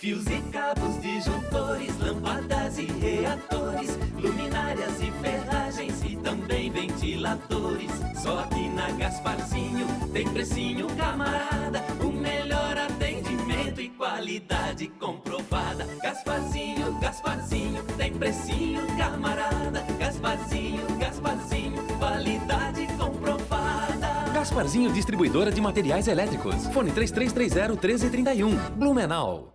Fios e cabos, disjuntores, lâmpadas e reatores, luminárias e ferragens e também ventiladores. Só aqui na Gasparzinho tem precinho, camarada, o melhor atendimento e qualidade comprovada. Gasparzinho, Gasparzinho, tem precinho, camarada. Gasparzinho, Gasparzinho, qualidade comprovada. Gasparzinho Distribuidora de Materiais Elétricos. Fone 3330-1331. Blumenau.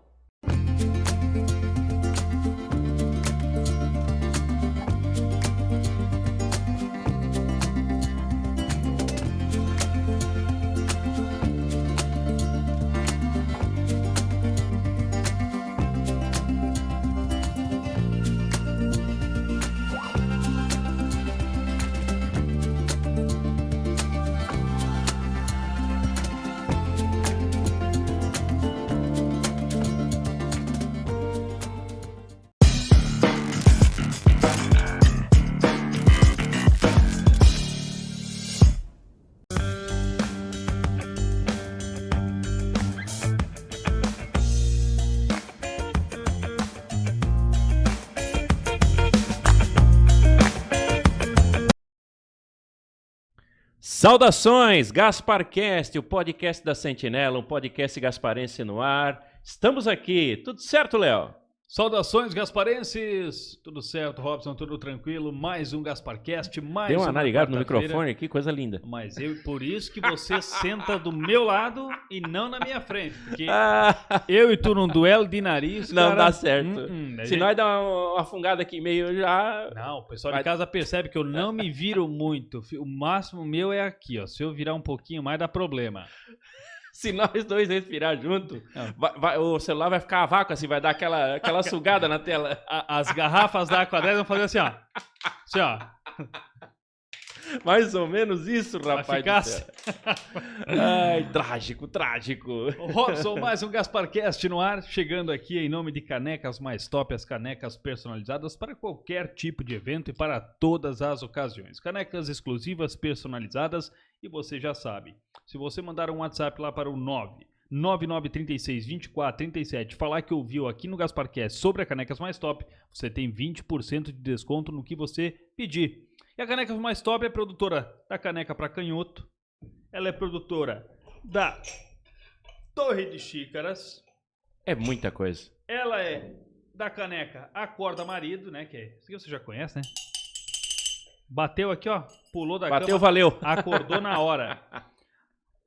Saudações, GasparCast, o podcast da Sentinela, um podcast gasparense no ar. Estamos aqui, tudo certo, Léo? Saudações, gasparenses! Tudo certo, Robson, tudo tranquilo? Mais um GasparCast, mais Deu uma narigada no quarta-feira. microfone aqui, coisa linda. Mas por isso que você senta do meu lado e não na minha frente, porque eu e tu num duelo de nariz, Não cara, dá certo. Se nós dar uma fungada aqui meio já... Não, o pessoal de casa percebe que eu não me viro muito. O máximo meu é aqui, ó. Se eu virar um pouquinho mais, dá problema. Se nós dois respirar junto, o celular vai ficar a vácuo, assim, vai dar aquela sugada na tela. As garrafas da Aqua 10 vão fazer assim, ó. Assim, ó. Mais ou menos isso, rapaz. Vai ficar do céu. Ai, trágico, trágico. Robson, mais um GasparCast no ar, chegando aqui em nome de Canecas Mais Top, as canecas personalizadas para qualquer tipo de evento e para todas as ocasiões. Canecas exclusivas, personalizadas, e você já sabe, se você mandar um WhatsApp lá para o 999362437, falar que ouviu aqui no GasparCast sobre a Canecas Mais Top, você tem 20% de desconto no que você pedir. E a Canecas Mais Top é produtora da caneca para canhoto, ela é produtora da Torre de Xícaras, É muita coisa. ela é da caneca Acorda Marido, né, que é, isso aqui você já conhece, né? Bateu aqui, ó, pulou da Bateu, cama, valeu. acordou na hora.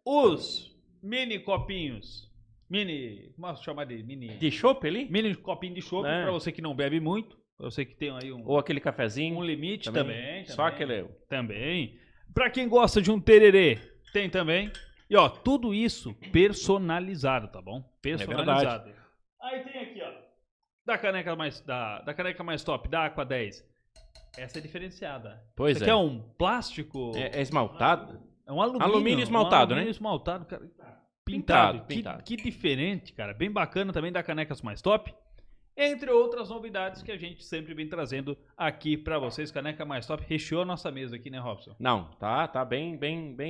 Os mini copinhos, como posso chamar de mini? De chopp ali? Mini copinho de chopp, É. para você que não bebe muito, para você que tem aí Ou aquele cafezinho. um limite também. Só aquele... Também. Pra quem gosta de um tererê, tem também. E ó, tudo isso personalizado, tá bom? Personalizado. Aí tem aqui, ó, da Caneca Mais Top, da Aqua 10. Essa é diferenciada. Pois Isso aqui é. é um plástico... É esmaltado? É um alumínio. Alumínio esmaltado, alumínio né? esmaltado, cara. Pintado. Que diferente, cara. Bem bacana também da Canecas Mais Top. Entre outras novidades que a gente sempre vem trazendo aqui pra vocês. Caneca Mais Top recheou a nossa mesa aqui, né, Robson? Não, tá bem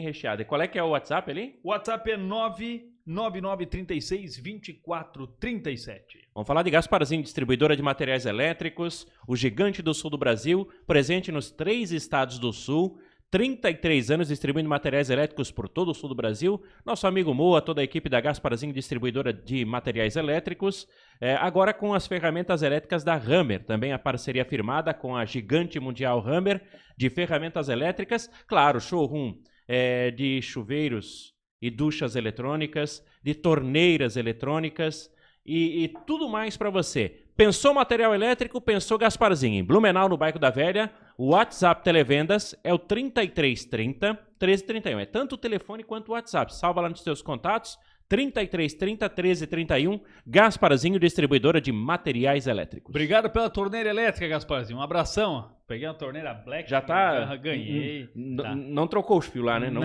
recheado. E qual é que é o WhatsApp ali? O WhatsApp é 999362437. Vamos falar de Gasparzinho, distribuidora de materiais elétricos, o gigante do sul do Brasil, presente nos 3 estados do sul, 33 anos distribuindo materiais elétricos por todo o sul do Brasil. Nosso amigo Moa, toda a equipe da Gasparzinho, distribuidora de materiais elétricos, agora com as ferramentas elétricas da Hammer, também a parceria firmada com a gigante mundial Hammer de ferramentas elétricas. Claro, showroom de chuveiros e duchas eletrônicas, de torneiras eletrônicas, e tudo mais para você. Pensou material elétrico, pensou Gasparzinho. Em Blumenau, no bairro da Velha, o WhatsApp Televendas é o 3330 1331. É tanto o telefone quanto o WhatsApp. Salva lá nos seus contatos. 3330 1331, Gasparzinho, distribuidora de materiais elétricos. Obrigado pela torneira elétrica, Gasparzinho. Um abração. Peguei uma torneira Black. Já tá... Ganhei. Tá. Não trocou os fios lá, né? Não.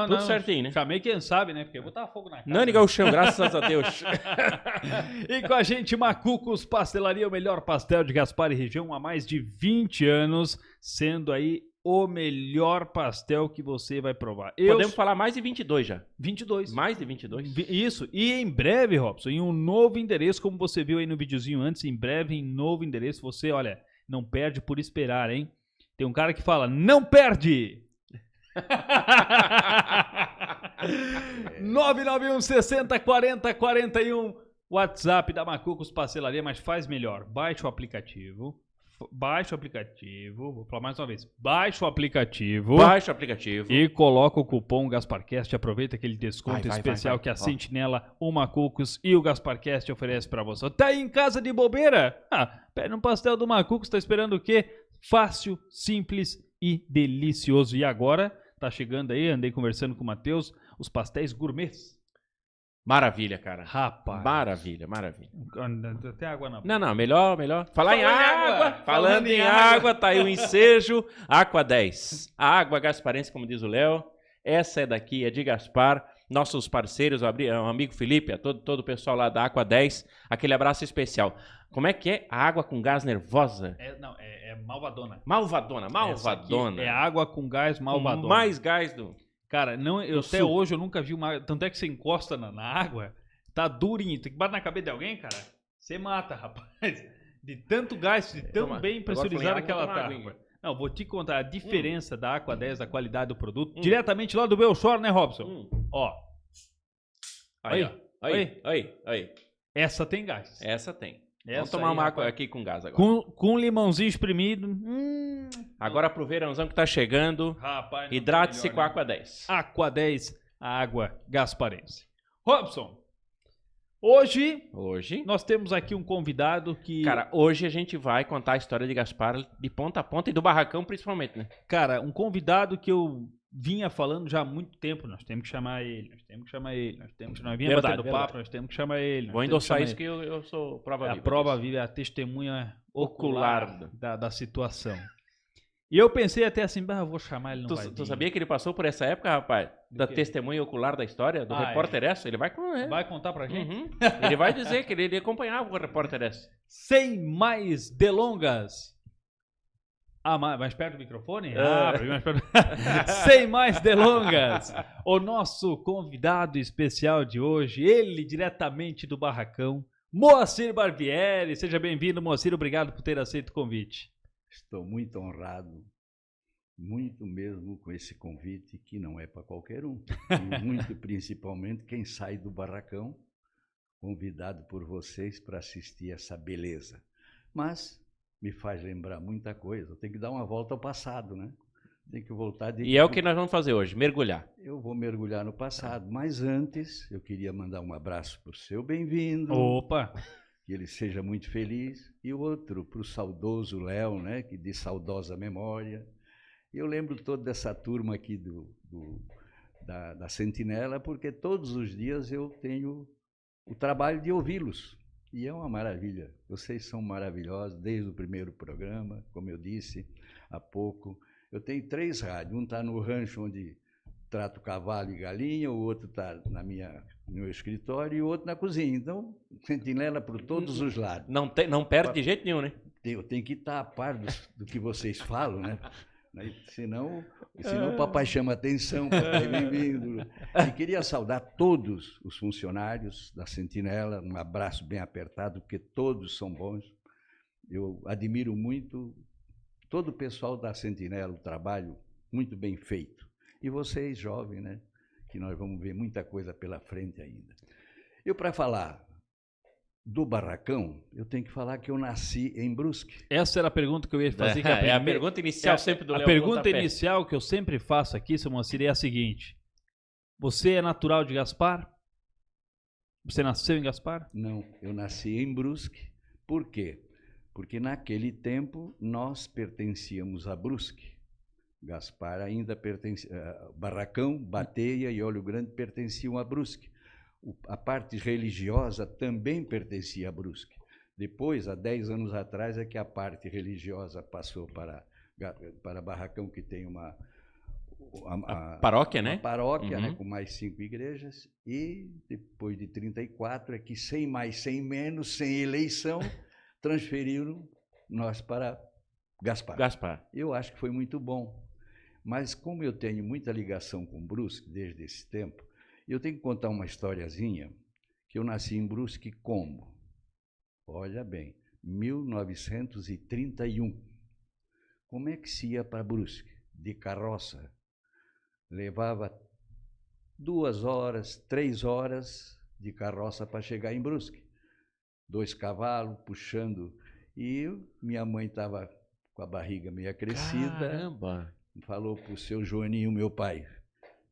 Tudo certinho, né? Chamei quem sabe, né? Porque eu vou botar fogo na casa. Nani Galchão, graças a Deus. E com a gente, Macucos Pastelaria, o melhor pastel de Gaspar e região há mais de 20 anos, sendo aí o melhor pastel que você vai provar. Podemos falar mais de 22 já. 22. Mais de 22? Isso. E em breve, Robson, em um novo endereço, como você viu aí no videozinho antes, em breve, em novo endereço, você, olha, não perde por esperar, hein? Tem um cara que fala, não perde! 991 60 40 41, WhatsApp da Macucos Pastelaria, mas faz melhor. Baixe o aplicativo. Vou falar mais uma vez. Baixe o aplicativo. E coloca o cupom GasparCast. Aproveita aquele desconto especial que a Sentinela, o Macucos e o GasparCast oferece para você. Tá aí em casa de bobeira? Pede um pastel do Macucos. Tá esperando o quê? Fácil, simples e delicioso. E agora, tá chegando aí, andei conversando com o Matheus, os pastéis gourmets. Maravilha, cara. Rapaz. Maravilha. Até água na boca. Não, melhor. Falar em água. Falando em água, tá aí o ensejo. Aqua 10. A água gasparense, como diz o Léo. Essa é daqui, é de Gaspar. Nossos parceiros, o amigo Felipe, a todo o pessoal lá da Aqua 10. Aquele abraço especial. Como é que é? A água com gás nervosa? É malvadona. Malvadona. É água com gás malvadona. Mais gás do... Cara, até hoje eu nunca vi uma... Tanto é que você encosta na água, tá durinho. Tem que bater na cabeça de alguém, cara. Você mata, rapaz. De tanto gás, de tão bem pressurizada que ela tá. Não, vou te contar a diferença da Aqua 10, da qualidade do produto. Diretamente lá do Belchor, né, Robson? Ó. Aí. Essa tem gás. Essa tem. Vamos tomar uma água aqui com gás agora. Com limãozinho espremido. Agora pro verãozão que tá chegando, rapaz, hidrate-se com a Aqua 10. Aqua 10, a água gasparense. Robson, hoje nós temos aqui um convidado que... Cara, hoje a gente vai contar a história de Gaspar de ponta a ponta e do barracão principalmente, né? Cara, um convidado que eu vinha falando já há muito tempo, nós temos que chamar ele, nós vinha batendo papo, nós temos que chamar ele. Vou endossar isso que eu sou prova viva. A prova viva, é a testemunha ocular da situação. E eu pensei até assim, vou chamar ele, não vai vir. Tu sabia que ele passou por essa época, rapaz? Da testemunha ocular da história, do Repórter S? Ele vai contar pra gente? Uhum. Ele vai dizer que ele acompanhava o Repórter S. Sem mais delongas... mais perto do microfone? Mais perto. Sem mais delongas, o nosso convidado especial de hoje, ele diretamente do Barracão, Moacir Barbieri. Seja bem-vindo, Moacir, obrigado por ter aceito o convite. Estou muito honrado, muito mesmo com esse convite, que não é para qualquer um, e muito principalmente quem sai do Barracão, convidado por vocês para assistir essa beleza. Mas... me faz lembrar muita coisa. Eu tenho que dar uma volta ao passado, né? Tem que voltar de... E é o que nós vamos fazer hoje, mergulhar. Eu vou mergulhar no passado, mas antes eu queria mandar um abraço para o seu bem-vindo. Opa! Que ele seja muito feliz. E outro para o saudoso Léo, né? Que de saudosa memória. Eu lembro toda dessa turma aqui da Sentinela, porque todos os dias eu tenho o trabalho de ouvi-los. E é uma maravilha, vocês são maravilhosos desde o primeiro programa, como eu disse há pouco. Eu tenho 3 rádios, um está no rancho onde trato cavalo e galinha, o outro está no meu escritório e o outro na cozinha. Então, Sentinela por todos os lados. Não perde de jeito nenhum, né? Eu tenho que estar a par do que vocês falam, né? Senão o papai chama atenção, papai bem-vindo. E queria saudar todos os funcionários da Sentinela, um abraço bem apertado, porque todos são bons. Eu admiro muito todo o pessoal da Sentinela, o trabalho muito bem feito. E vocês, jovens, né? Que nós vamos ver muita coisa pela frente ainda. Eu, para falar do Barracão, eu tenho que falar que eu nasci em Brusque. Essa era a pergunta que eu ia fazer. A pergunta inicial sempre do Léo. A pergunta inicial que eu sempre faço aqui, seu Moacir, é a seguinte. Você é natural de Gaspar? Você nasceu em Gaspar? Não, eu nasci em Brusque. Por quê? Porque naquele tempo nós pertencíamos a Brusque. Gaspar ainda pertencia... Barracão, Bateia e Olho Grande pertenciam a Brusque. A parte religiosa também pertencia a Brusque. Depois, há 10 anos atrás, é que a parte religiosa passou para Barracão, que tem uma paróquia, né? Uma paróquia, né, com mais 5 igrejas. E depois de 34, é que sem mais, sem menos, sem eleição, transferiram nós para Gaspar. Eu acho que foi muito bom. Mas como eu tenho muita ligação com Brusque desde esse tempo, eu tenho que contar uma historiazinha que eu nasci em Brusque como? Olha bem, 1931. Como é que se ia para Brusque? De carroça. Levava 2 horas, 3 horas de carroça para chegar em Brusque. 2 cavalos puxando. E minha mãe estava com a barriga meio crescida. Caramba! Falou para o seu Joaninho, meu pai: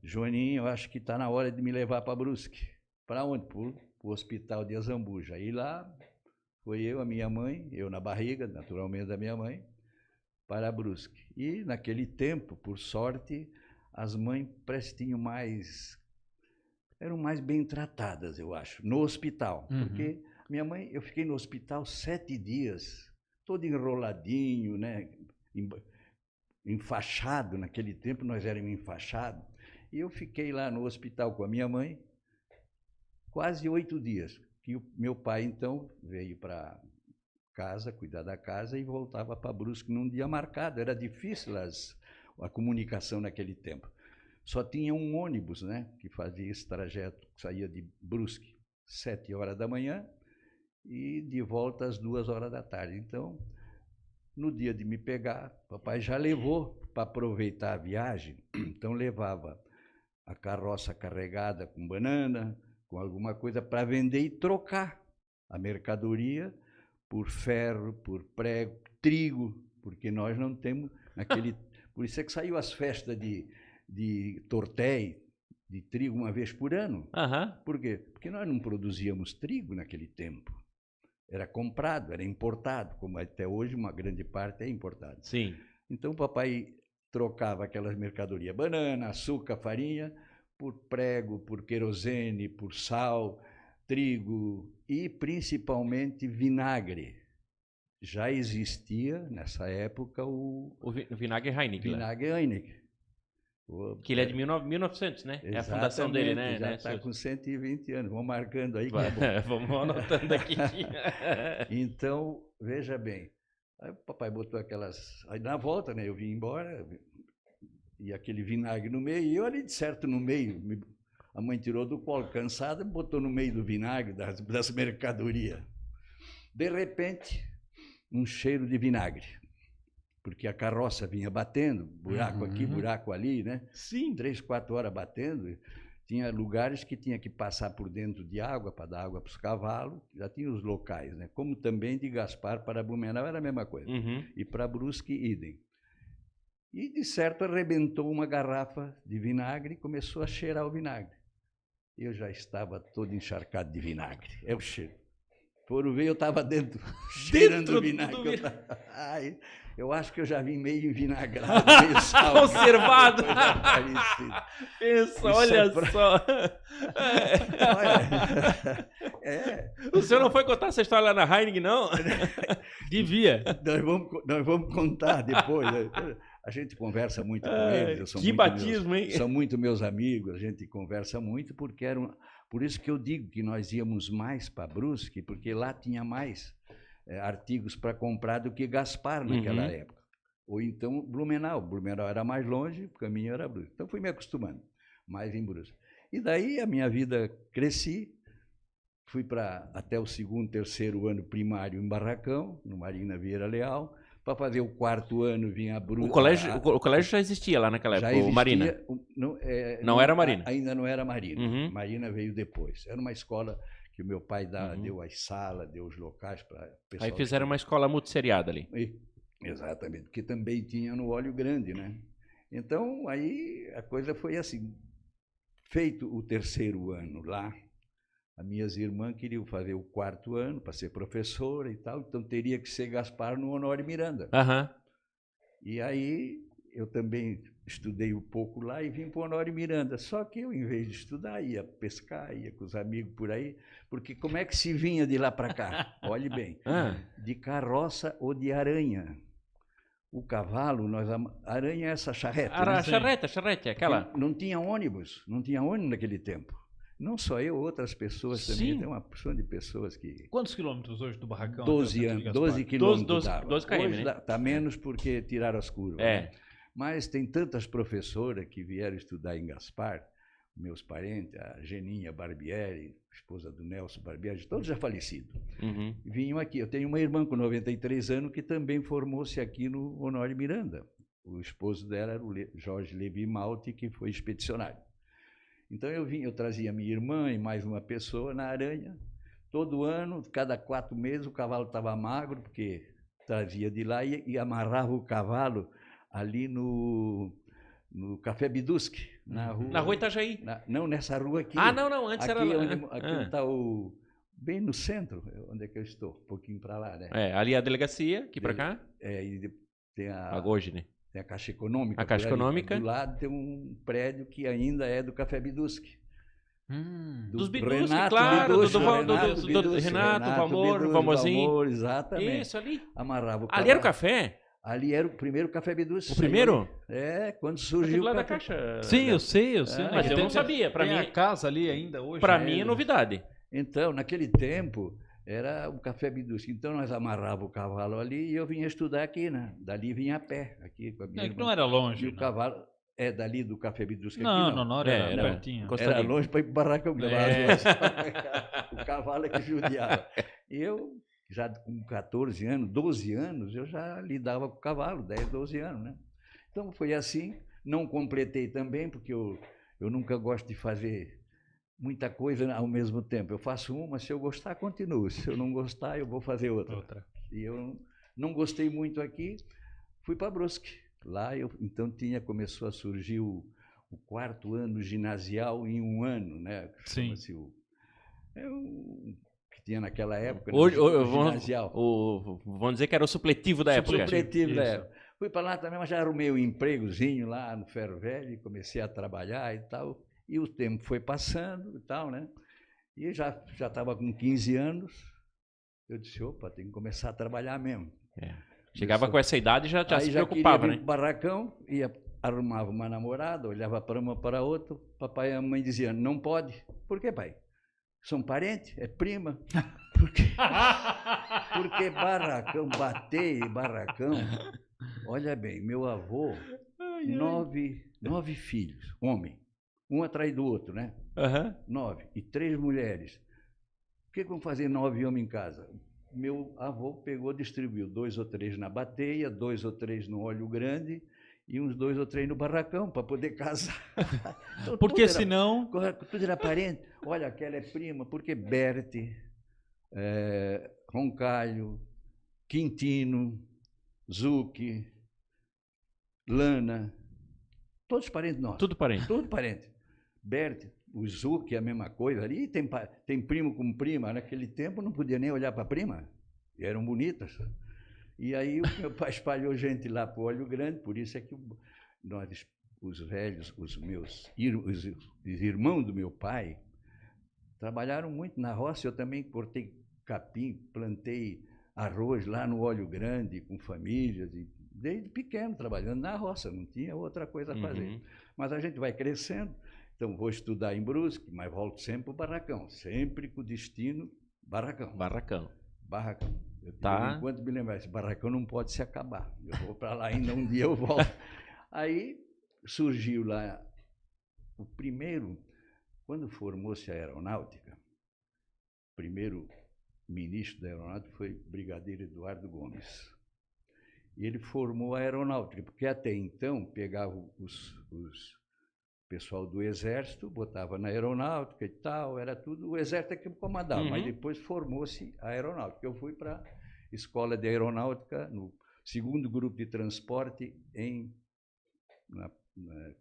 Joaninho, eu acho que está na hora de me levar para Brusque. Para onde? Para o hospital de Azambuja. E lá foi eu, a minha mãe, eu na barriga, naturalmente, da minha mãe, para Brusque. E naquele tempo, por sorte, as mães eram mais bem tratadas, eu acho, no hospital. Porque minha mãe, eu fiquei no hospital 7 dias, todo enroladinho, né? Enfaixado. Naquele tempo nós éramos enfaixados. E eu fiquei lá no hospital com a minha mãe quase 8 dias. Que o meu pai, então, veio para casa, cuidar da casa, e voltava para Brusque num dia marcado. Era difícil a comunicação naquele tempo. Só tinha um ônibus, né, que fazia esse trajeto, que saía de Brusque 7 horas da manhã e de volta às 2 horas da tarde. Então, no dia de me pegar, papai já levou para aproveitar a viagem. Então, levava a carroça carregada com banana, com alguma coisa para vender e trocar a mercadoria por ferro, por prego, trigo, porque nós não temos aquele... Por isso é que saiu as festas de tortéi, de trigo, uma vez por ano. Por quê? Porque nós não produzíamos trigo naquele tempo. Era comprado, era importado, como até hoje uma grande parte é importada. Sim. Então o papai trocava aquelas mercadorias, banana, açúcar, farinha, por prego, por querosene, por sal, trigo e principalmente vinagre. Já existia nessa época o vinagre Heineken. Vinagre Heineken. Que ele é de 1900, né? Exatamente, é a fundação dele, né? Já está com 120 anos. Vamos marcando aí. Vamos anotando aqui. Então, veja bem. Aí o papai botou aquelas... Aí na volta, né? Eu vim embora e aquele vinagre no meio. E eu ali, de certo, no meio. A mãe tirou do colo, cansada, botou no meio do vinagre, das mercadorias. De repente, um cheiro de vinagre. Porque a carroça vinha batendo, buraco aqui, buraco ali, né? Sim. 3, 4 horas batendo. Tinha lugares que tinha que passar por dentro de água, para dar água para os cavalos. Já tinha os locais, né? Como também de Gaspar para Blumenau era a mesma coisa. E para Brusque, idem. E, de certo, arrebentou uma garrafa de vinagre e começou a cheirar o vinagre. Eu já estava todo encharcado de vinagre. É o cheiro. Foram ver, eu estava dentro, cheirando vinagre. Eu acho que eu já vim meio envinagrado, meio sal. Conservado. Pensa, olha só. O senhor não foi contar essa história lá na Heineken, não? Devia. Nós vamos contar depois. A gente conversa muito com eles. Que batismo, hein? São muito meus amigos, a gente conversa muito, porque por isso que eu digo que nós íamos mais para Brusque, porque lá tinha mais artigos para comprar do que Gaspar naquela época. Ou então Blumenau. Blumenau era mais longe, o caminho era Brusque. Então fui me acostumando mais em Brusque. E daí a minha vida cresci, fui até o 2º, 3º ano primário em Barracão, no Marina Vieira Leal. Para fazer o 4º ano vinha a Brusque. O colégio já existia lá naquela época, existia, o Marina? Não era Marina? Ainda não era Marina. Marina veio depois. Era uma escola que o meu pai deu as salas, deu os locais para o pessoal. Aí fizeram uma escola multisseriada ali. Exatamente, porque também tinha no Óleo Grande, né? Então, aí a coisa foi assim. Feito o 3º ano lá, as minhas irmãs queriam fazer o 4º ano para ser professora e tal, então teria que ser Gaspar no Honório Miranda. E aí eu também estudei um pouco lá e vim para o Honório Miranda. Só que eu, em vez de estudar, ia pescar, ia com os amigos por aí, porque como é que se vinha de lá para cá? Olhe bem, de carroça ou de aranha. O cavalo, aranha é essa charreta. Charrete, aquela. Porque não tinha ônibus naquele tempo. Não só eu, outras pessoas também. Tem uma porção de pessoas que... Quantos quilômetros hoje do Barracão? 12 quilômetros. 12 km, hoje né? está menos porque tiraram as curvas. Né? Mas tem tantas professoras que vieram estudar em Gaspar, meus parentes, a Geninha Barbieri, esposa do Nelson Barbieri, todos já falecidos. Uhum. Vinham aqui. Eu tenho uma irmã com 93 anos que também formou-se aqui no Honório Miranda. O esposo dela era o Jorge Levi Malte, que foi expedicionário. Então eu trazia minha irmã e mais uma pessoa na Aranha. Todo ano, cada 4 meses, o cavalo estava magro, porque trazia de lá e amarrava o cavalo ali no Café Biduschi, na rua Itajaí. Não, nessa rua aqui. Ah, não, antes aqui era... Aqui está bem no centro, onde é que eu estou, um pouquinho para lá, né? Ali a delegacia, aqui para cá. E tem Hoje, né? Tem a Caixa Econômica. A Caixa Econômica. Do lado tem um prédio que ainda é do Café Biduschi. Dos Biduschi, claro, do Renato, o Valmorzinho. Exatamente. Isso, ali. Amarrava o cavalo. Ali era o café? Ali era o primeiro Café Biduschi. O primeiro? Quando surgiu lá o da café. Caixa. Sim, eu sei. Mas eu não sabia. Para mim, a casa ali ainda hoje. Para mim é novidade. Então, naquele tempo, era o Café Biduschi. Então, nós amarrava o cavalo ali e eu vinha estudar aqui, né? Dali vinha a pé. Aqui, com a minha irmã. Não era longe. E o cavalo é dali do Café Biduschi. Não, era pertinho. Era longe para ir para o barracão. O cavalo é que judiava. E eu, já com 14 anos, 12 anos, eu já lidava com o cavalo, 10, 12 anos, né? Então, foi assim. Não completei também, porque eu nunca gosto de fazer muita coisa ao mesmo tempo. Eu faço uma, se eu gostar, continuo. Se eu não gostar, eu vou fazer outra. E eu não gostei muito aqui, fui para Brusque. Lá, então, começou a surgir o 4º ano ginasial em um ano, né? Sim. Que tinha naquela época, Hoje, ginasial. Vamos dizer que era o supletivo da época. Supletivo da época. Fui para lá também, mas já arrumei um empregozinho lá no Ferro Velho, comecei a trabalhar e tal. E o tempo foi passando e tal, né? E já estava com 15 anos, eu disse, opa, tem que começar a trabalhar mesmo. Chegava com essa idade e já se preocupava, né? Barracão, arrumava uma namorada, olhava para uma para outra, papai e a mãe diziam, não pode. Por quê, pai? São parentes, é prima. Porque barracão, barracão. Olha bem, meu avô, 9 filhos, homem. Um atrás do outro, né? 9. E 3 mulheres. O que vão fazer 9 homens em casa? Meu avô pegou, distribuiu 2 ou 3 na bateia, 2 ou 3 no Olho Grande e uns 2 ou 3 no barracão para poder casar. Então, porque senão... Tudo era parente. Olha, aquela é prima, porque Berti, Roncalho, Quintino, Zucchi, Lana, todos parentes nossos. Tudo parente. Tudo parente. Berti, o Zucchi, a mesma coisa. Ali tem primo com prima. Naquele tempo não podia nem olhar para a prima. E eram bonitas. E aí o meu pai espalhou gente lá para o Olho Grande, por isso é que nós, os velhos, os irmãos do meu pai, trabalharam muito na roça. Eu também cortei capim, plantei arroz lá no Olho Grande, com famílias, desde pequeno, trabalhando na roça, não tinha outra coisa a fazer. Mas a gente vai crescendo. Então, vou estudar em Brusque, mas volto sempre para o barracão. Sempre com o destino barracão. Barracão. Enquanto me lembrar, esse barracão não pode se acabar. Eu vou para lá ainda, um dia eu volto. Aí surgiu lá o primeiro, quando formou-se a aeronáutica, o primeiro ministro da aeronáutica foi o brigadeiro Eduardo Gomes. E ele formou a aeronáutica, porque até então pegava os pessoal do Exército, botava na aeronáutica e tal, era tudo, o Exército é que comandava, mas depois formou-se a aeronáutica. Eu fui para a Escola de Aeronáutica, no 2º grupo de transporte, na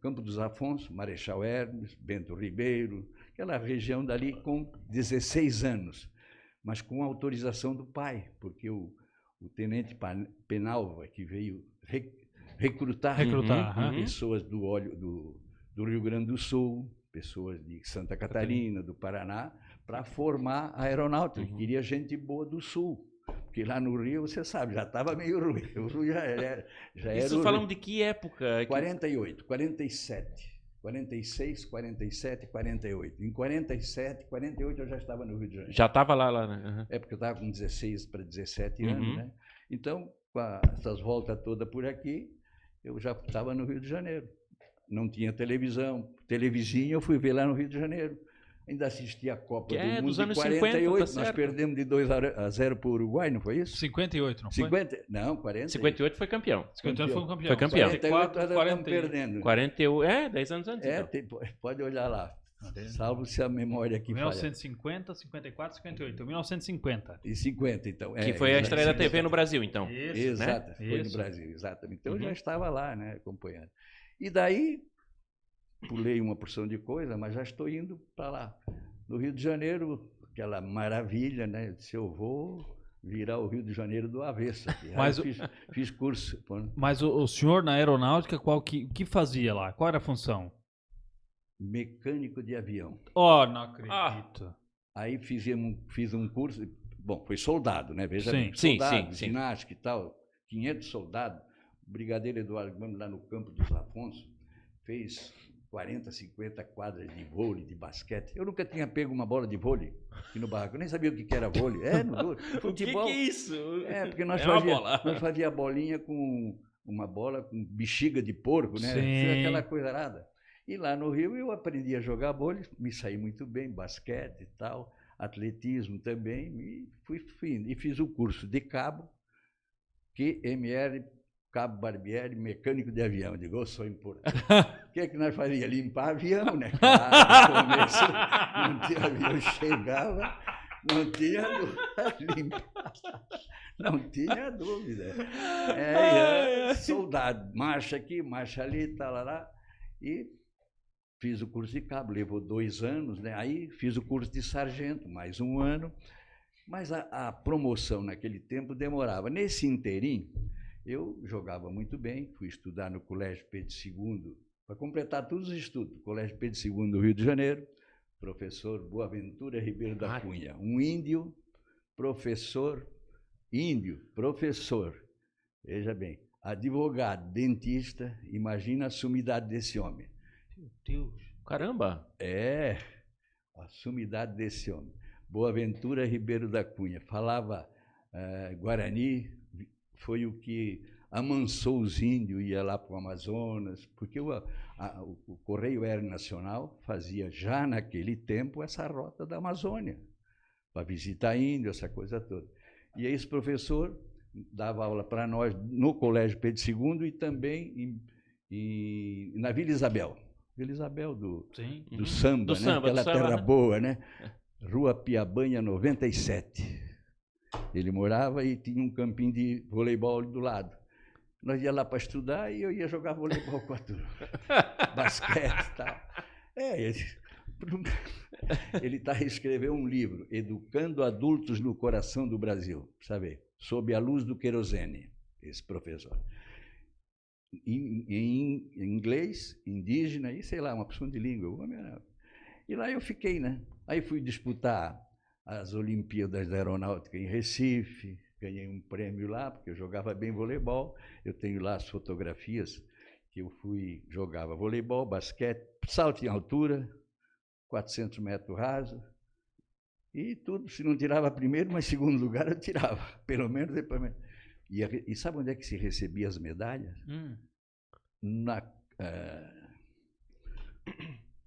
Campo dos Afonso, Marechal Hermes, Bento Ribeiro, aquela região dali com 16 anos, mas com autorização do pai, porque o tenente Penalva, que veio recrutar pessoas do Rio Grande do Sul, pessoas de Santa Catarina, do Paraná, para formar a aeronáutica. Queria gente boa do Sul. Porque lá no Rio, você sabe, já estava meio ruim. O Rio já era Isso falamos de que época? 48, 47, 46, 47, 48. Em 47, 48 eu já estava no Rio de Janeiro. Já estava lá, né? É porque eu estava com 16 para 17 anos, né? Então, com essas voltas todas por aqui, eu já estava no Rio de Janeiro. Não tinha televisão. Televisinha eu fui ver lá no Rio de Janeiro. Ainda assisti a Copa do Mundo dos anos de 48. 50, tá nós certo. perdemos de 2-0 para o Uruguai, não foi isso? 58, não foi? 50? Não, 40. 58 foi campeão. 58 foi um campeão. Foi campeão. 48 nós estamos 40, perdendo. 41, 10 anos antes. É, então. pode olhar lá. Salvo se a memória aqui falha. 1950, 54, 58. 1950. E 50, então. Que foi a estreia da TV no no Brasil, então. Isso. Exato, foi no Isso. Brasil, exatamente. Então eu Uhum. já estava lá, né, acompanhando. E daí, pulei uma porção de coisa, mas já estou indo para lá. No Rio de Janeiro, aquela maravilha, né? Eu disse, eu vou virar o Rio de Janeiro do avesso. Aqui. Aí Mas eu fiz curso. Mas o senhor na aeronáutica, o que fazia lá? Qual era a função? Mecânico de avião. Oh, não acredito. Aí fiz um curso, bom, foi soldado, né? Veja Sim. bem, Sim, soldado, sim. ginástica e tal, 500 soldados. O brigadeiro Eduardo Gomes, lá no campo dos Afonso, fez 40, 50 quadras de vôlei, de basquete. Eu nunca tinha pego uma bola de vôlei aqui no barraco, eu nem sabia o que era vôlei. No futebol. O que é isso? Porque nós uma fazia, bola. nós fazia bolinha com uma bola com bexiga de porco, né? Sim. Aquela coisa arada. E lá no Rio eu aprendi a jogar vôlei, me saí muito bem, basquete e tal, atletismo também, e fui e fiz o curso de cabo, QMR, Cabo Barbieri, mecânico de avião. Digo, eu sou importante. O que é que nós fazíamos? Limpar avião, né? Claro, no começo, não tinha avião, chegava, não tinha dúvida. Não tinha dúvida. Soldado, marcha aqui, marcha ali, talará. E fiz o curso de cabo, levou 2 anos, né? Aí fiz o curso de sargento, mais 1 ano. Mas a promoção naquele tempo demorava. Nesse inteirinho, eu jogava muito bem, fui estudar no Colégio Pedro II, para completar todos os estudos, Colégio Pedro II do Rio de Janeiro, professor Boaventura Ribeiro da Cunha, um índio, professor, veja bem, advogado, dentista, imagina a sumidade desse homem. Meu Deus. Caramba. A sumidade desse homem. Boaventura Ribeiro da Cunha, falava Guarani, foi o que amansou os índios, ia lá para o Amazonas, porque o Correio Aéreo Nacional fazia já naquele tempo essa rota da Amazônia, para visitar índio, essa coisa toda. E esse professor dava aula para nós no Colégio Pedro II e também na Vila Isabel. Vila Isabel do samba, Do né? samba, Aquela do samba, terra né? boa, né? Rua Piabanha 97. Ele morava e tinha um campinho de voleibol do lado. Nós ia lá para estudar e eu ia jogar voleibol com a turma. Basquete e tal. Ele escreveu um livro, Educando Adultos no Coração do Brasil, sabe? Sob a luz do querosene, esse professor. Em inglês, indígena e, sei lá, uma opção de língua. E lá eu fiquei, né? Aí fui disputar as Olimpíadas da Aeronáutica em Recife, ganhei um prêmio lá, porque eu jogava bem voleibol. Eu tenho lá as fotografias que eu jogava voleibol, basquete, salto em altura, 400 metros raso, e tudo. Se não tirava primeiro, mas segundo lugar eu tirava, pelo menos depois. E sabe onde é que se recebia as medalhas? Na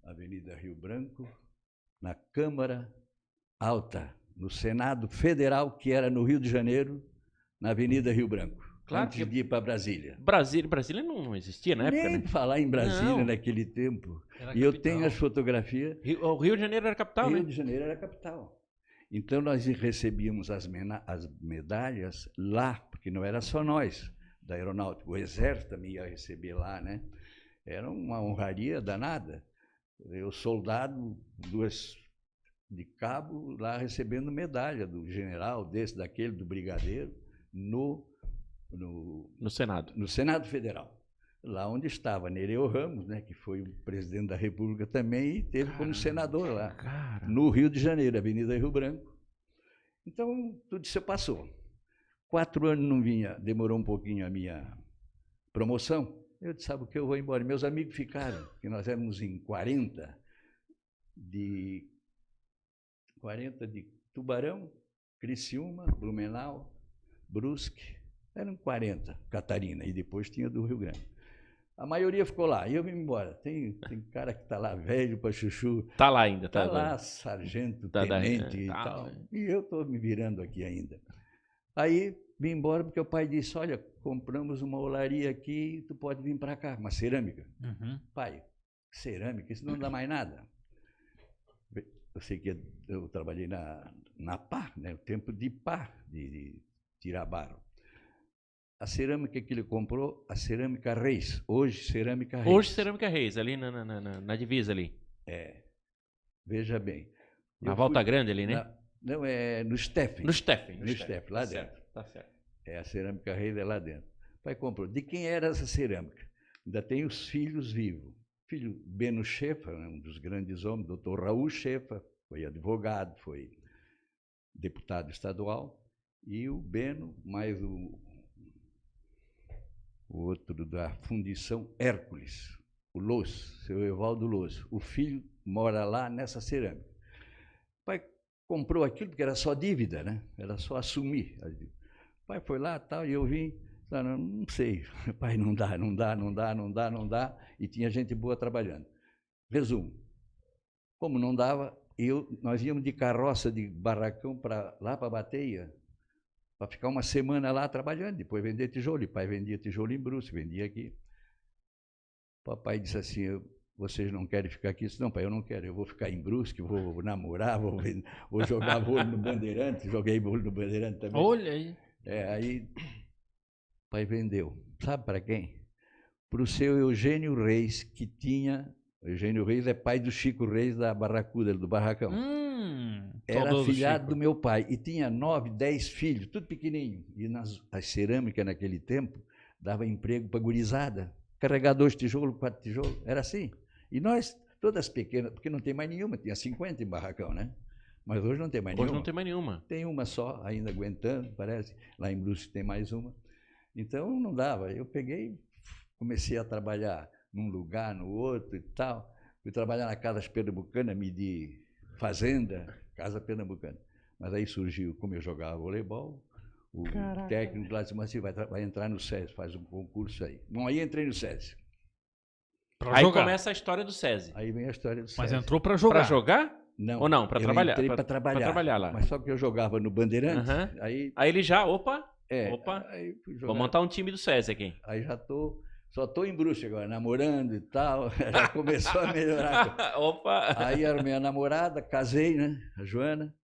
Avenida Rio Branco, na Câmara Alta, no Senado Federal, que era no Rio de Janeiro, na Avenida Rio Branco, Claro antes que- de ir para Brasília. Brasília não existia na época, Nem né? falar em Brasília Não. naquele tempo. Era E eu capital. tenho as fotografias. O Rio de Janeiro era a capital, Rio né? de Janeiro era a capital. Então nós recebíamos as medalhas lá, porque não era só nós da aeronáutica, o Exército também ia receber lá, né? Era uma honraria danada. Eu, soldado, 2 de cabo, lá recebendo medalha do general, daquele, do brigadeiro, no Senado. no Senado Federal, lá onde estava Nereu Ramos, né, que foi o presidente da República também e teve como senador lá, Cara. no Rio de Janeiro, Avenida Rio Branco. Então, tudo isso passou. 4 anos não vinha, demorou um pouquinho a minha promoção. Eu disse, sabe o que, eu vou embora. Meus amigos ficaram, que nós éramos em 40 de Tubarão, Criciúma, Blumenau, Brusque, eram 40, Catarina, e depois tinha do Rio Grande. A maioria ficou lá, e eu vim embora. Tem cara que está lá velho para chuchu, Tá lá ainda, está lá sargento, tenente e tá. tal. E eu estou me virando aqui ainda. Aí vim embora porque o pai disse, olha, compramos uma olaria aqui, tu pode vir para cá, uma cerâmica. Pai, cerâmica, isso não dá mais nada. Eu sei que eu trabalhei na pá, né? O tempo de pá, de tirar barro. A cerâmica que ele comprou, a cerâmica Reis. Hoje, cerâmica Reis. Hoje, cerâmica Reis, ali na divisa ali. É. Veja bem. Na Volta Grande ali, né? Não, é no Steffen. No Steffen. No Steffen, lá Tá dentro. certo, tá certo. É, a cerâmica Reis é lá dentro. O pai comprou. De quem era essa cerâmica? Ainda tem os filhos vivos. Filho Beno Schaeffer, um dos grandes homens, doutor Raul Schaeffer, foi advogado, foi deputado estadual. E o Beno, mais o outro da Fundição Hércules, o Loos, seu Evaldo Loos. O filho mora lá nessa cerâmica. O pai comprou aquilo porque era só dívida, né? Era só assumir. O pai foi lá tal, e eu vim, não sei, pai, não dá. E tinha gente boa trabalhando. Resumo, como não dava, nós íamos de carroça de barracão lá para a Bateia, para ficar uma semana lá trabalhando, depois vender tijolo. E pai vendia tijolo em Brusque, vendia aqui. Papai disse assim, vocês não querem ficar aqui? Eu disse, não, pai, eu não quero, eu vou ficar em Brusque, vou namorar, vou jogar vôlei no Bandeirante, joguei vôlei no Bandeirante também. Olha aí. Aí pai vendeu. Sabe para quem? Para o seu Eugênio Reis, que tinha... Eugênio Reis é pai do Chico Reis da Barracuda, do Barracão. Era afilhado do meu pai. E tinha 9, 10 filhos, tudo pequenininho. E as cerâmicas naquele tempo dava emprego para gurizada. Carregar 2 tijolos, 4 tijolos. Era assim. E nós, todas pequenas, porque não tem mais nenhuma. Tinha 50 em Barracão, né? Mas hoje não tem mais nenhuma. Hoje não tem mais nenhuma. Tem uma só, ainda aguentando, parece. Lá em Brusque tem mais uma. Então não dava. Eu peguei, comecei a trabalhar num lugar, no outro e tal. Fui trabalhar na Casa Pernambucana, medir fazenda, Casa Pernambucana. Mas aí surgiu, como eu jogava voleibol, o técnico lá disse, mas você vai entrar no SESI, faz um concurso aí. Bom, aí entrei no SESI. Aí começa a história do SESI. Aí vem a história do SESI. Mas entrou para jogar. Para jogar? Não. Ou não, para trabalhar? Entrei para trabalhar. Para trabalhar lá. Mas só que eu jogava no Bandeirante, aí ele já, opa, aí fui jogar. vou montar um time do SESI aqui. Aí só estou em Brusque agora, namorando e tal, já começou a melhorar. Opa! Aí era minha namorada, casei, né, a Joana.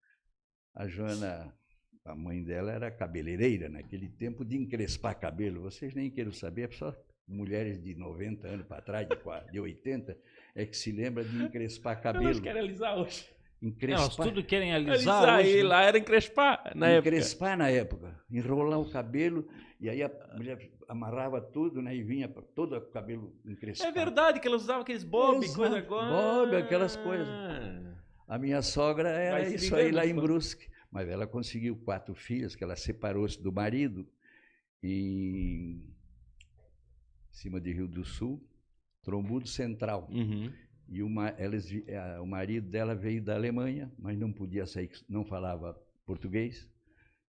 A Joana, a mãe dela era cabeleireira, naquele tempo de encrespar cabelo. Vocês nem queiram saber, só mulheres de 90 anos para trás, de 80, é que se lembra de encrespar cabelo. Elas querem alisar hoje. Encrespar. Elas tudo querem alisar Alisar hoje. aí, lá era encrespar na época. Encrespar na época. Enrolar o cabelo, e aí a mulher amarrava tudo, né, e vinha todo o cabelo encrespado. É verdade que elas usavam aqueles bob, Exato, coisa agora. bob, aquelas coisas. A minha sogra era Vai se isso aí ligando, lá em pô. Brusque. Mas ela conseguiu 4 filhas, que ela separou-se do marido em cima de Rio do Sul, Trombudo Central. Uhum. E o marido dela veio da Alemanha, mas não podia sair, não falava português.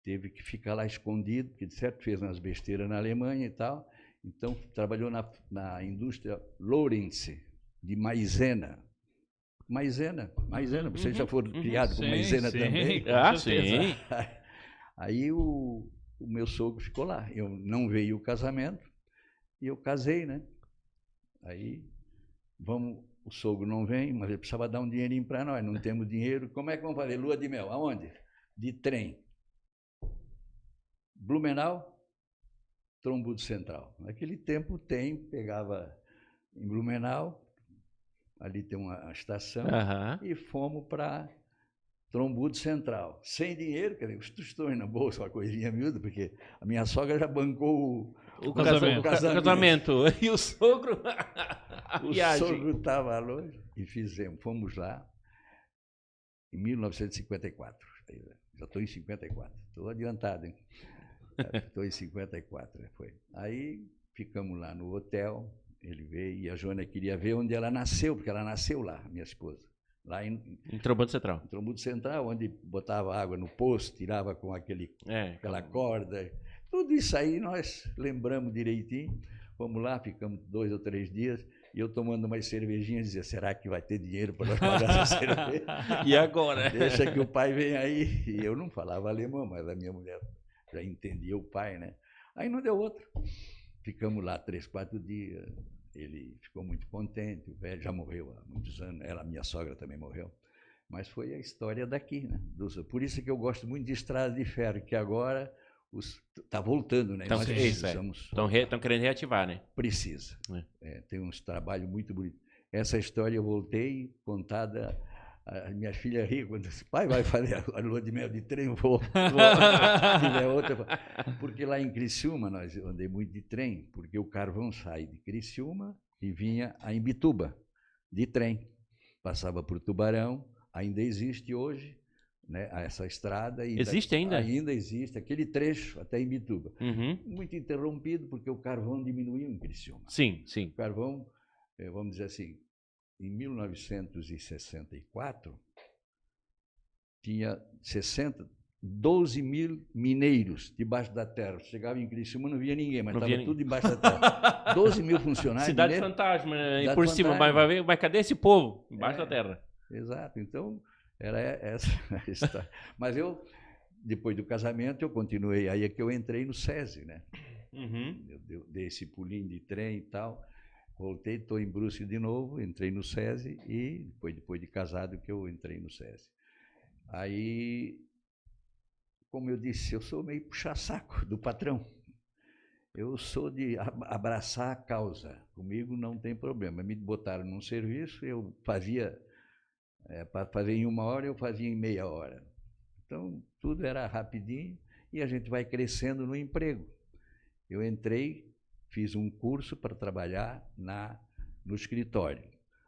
Teve que ficar lá escondido, porque de certo fez umas besteiras na Alemanha e tal. Então trabalhou na indústria Lourense, de maisena. Maisena, vocês já foram criados com maisena também? Ah, sim. Aí o meu sogro ficou lá. Eu não veio o casamento e eu casei, né? Aí o sogro não vem, mas ele precisava dar um dinheirinho para nós. Não temos dinheiro. Como é que vamos fazer? Lua de mel. Aonde? De trem. Blumenau, Trombudo Central. Naquele tempo pegava em Blumenau, ali tem uma estação, e fomos para Trombudo Central. Sem dinheiro, quer dizer, os tostões na bolsa, uma coisinha miúda, porque a minha sogra já bancou o casamento. E o sogro? O sogro estava longe e fomos lá em 1954. Já estou em 54, estou adiantado, hein? Estou em 54, foi. Aí ficamos lá no hotel, ele veio e a Joana queria ver onde ela nasceu, porque ela nasceu lá, minha esposa. Lá em Trombudo Central. Em Trombudo Central, onde botava água no poço, tirava com aquela corda. Tudo isso aí nós lembramos direitinho. Fomos lá, ficamos 2 ou 3 dias, e eu tomando umas cervejinhas, dizia, será que vai ter dinheiro para nós pagar essa cerveja? E agora? Deixa que o pai venha aí. E eu não falava alemão, mas a minha mulher já entendia o pai, né? Aí não deu outro. Ficamos lá 3, 4 dias. Ele ficou muito contente, o velho já morreu há muitos anos, ela, minha sogra também morreu. Mas foi a história daqui, né? Por isso que eu gosto muito de estrada de ferro, que agora está voltando, né? Então, Nós precisamos. Estão querendo reativar, né? Precisa. Tem uns trabalhos muito bonitos. Essa história eu voltei contada. A minha filha ri quando disse, pai, vai fazer a lua de mel de trem? Vou. Porque lá em Criciúma, nós andei muito de trem, porque o carvão sai de Criciúma e vinha a Imbituba, de trem. Passava por Tubarão, ainda existe hoje, né, essa estrada. Existe ainda? Ainda existe, aquele trecho até Imbituba. Uhum. Muito interrompido, porque o carvão diminuiu em Criciúma. Sim, sim. O carvão, vamos dizer assim, em 1964, tinha 12 mil mineiros debaixo da terra. Chegava em Criciúma, não via ninguém, mas estava tudo debaixo da terra. 12 mil funcionários. Cidade mineiros, fantasma, né? E cidade por cima, fantasma. mas cadê esse povo? Embaixo da terra. Exato. Então, era essa a história. Mas eu, depois do casamento, eu continuei. Aí é que eu entrei no SESI, né? Uhum. Eu dei esse pulinho de trem e tal. Voltei, estou em Brusque de novo, entrei no SESI e depois de casado que eu entrei no SESI. Aí, como eu disse, eu sou meio puxa-saco do patrão. Eu sou de abraçar a causa. Comigo não tem problema. Me botaram num serviço, eu fazia, para fazer em 1 hora, eu fazia em meia hora. Então, tudo era rapidinho e a gente vai crescendo no emprego. Eu entrei, fiz um curso para trabalhar no escritório.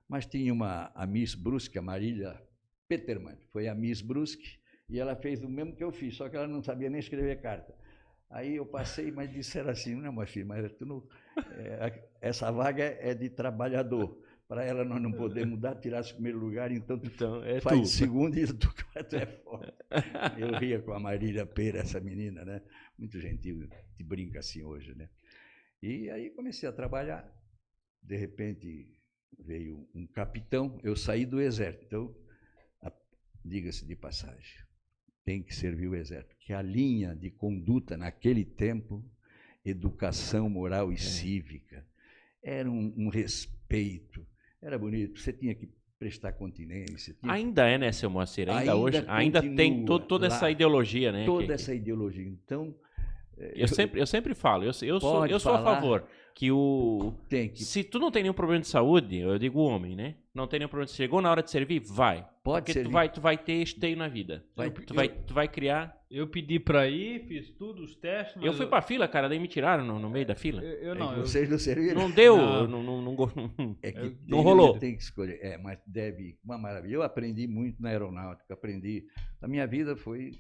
Mas tinha a Miss Brusque, a Marília Petermann, foi a Miss Brusque, e ela fez o mesmo que eu fiz, só que ela não sabia nem escrever carta. Aí eu passei, mas disseram assim, não, meu filho, mas tu não, essa vaga é de trabalhador. Para ela nós não podemos mudar, tirar esse primeiro lugar, então tu faz de segundo e tu é fora. Eu ria com a Marília Pera, essa menina, né? Muito gentil, te brinca assim hoje, né? E aí comecei a trabalhar, de repente veio um capitão, eu saí do exército, então, diga-se de passagem, tem que servir o exército, porque a linha de conduta naquele tempo, educação moral e cívica, era um respeito, era bonito, você tinha que prestar continência. Ainda é, né, seu Moacir? Ainda hoje, ainda tem toda essa ideologia, né? Toda essa ideologia, então... Eu sempre falo, eu sou a favor que se tu não tem nenhum problema de saúde, eu digo homem, né? Não tem nenhum problema, chegou na hora de servir, vai. Porque tu vai ter esteio na vida. Tu vai criar. Eu pedi pra ir, fiz tudo, os testes. Mas eu fui pra fila, cara, daí me tiraram no meio da fila. Vocês não serviram? Não deu, não rolou. Tem que escolher. Mas deve, uma maravilha. Eu aprendi muito na aeronáutica, a minha vida foi...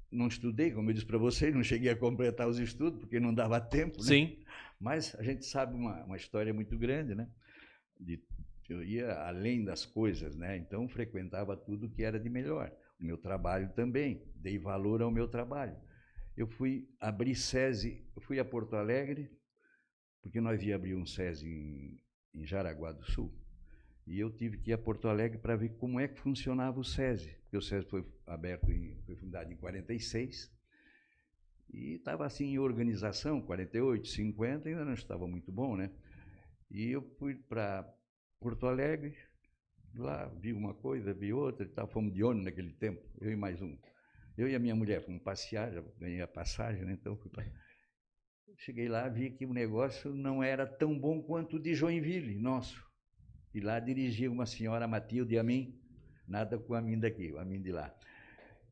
Não estudei, como eu disse para vocês, não cheguei a completar os estudos, porque não dava tempo, né? Sim. Mas a gente sabe uma história muito grande, né? Eu ia além das coisas, né? Então frequentava tudo que era de melhor. O meu trabalho também, dei valor ao meu trabalho. Eu fui abrir SESI, eu fui a Porto Alegre, porque nós ia abrir um SESI em Jaraguá do Sul. E eu tive que ir a Porto Alegre para ver como é que funcionava o SESI, porque o SESI foi fundado em 46, e estava assim em organização, 48, 50, ainda não estava muito bom, né? E eu fui para Porto Alegre, lá vi uma coisa, vi outra, e tal, fomos de ônibus naquele tempo, eu e mais um. Eu e a minha mulher fomos passear, já ganhei a passagem, né? Então fui para... Cheguei lá, vi que o negócio não era tão bom quanto o de Joinville, nosso. E lá dirigia uma senhora, Matilde Amin, nada com a Amin daqui, o Amin de lá,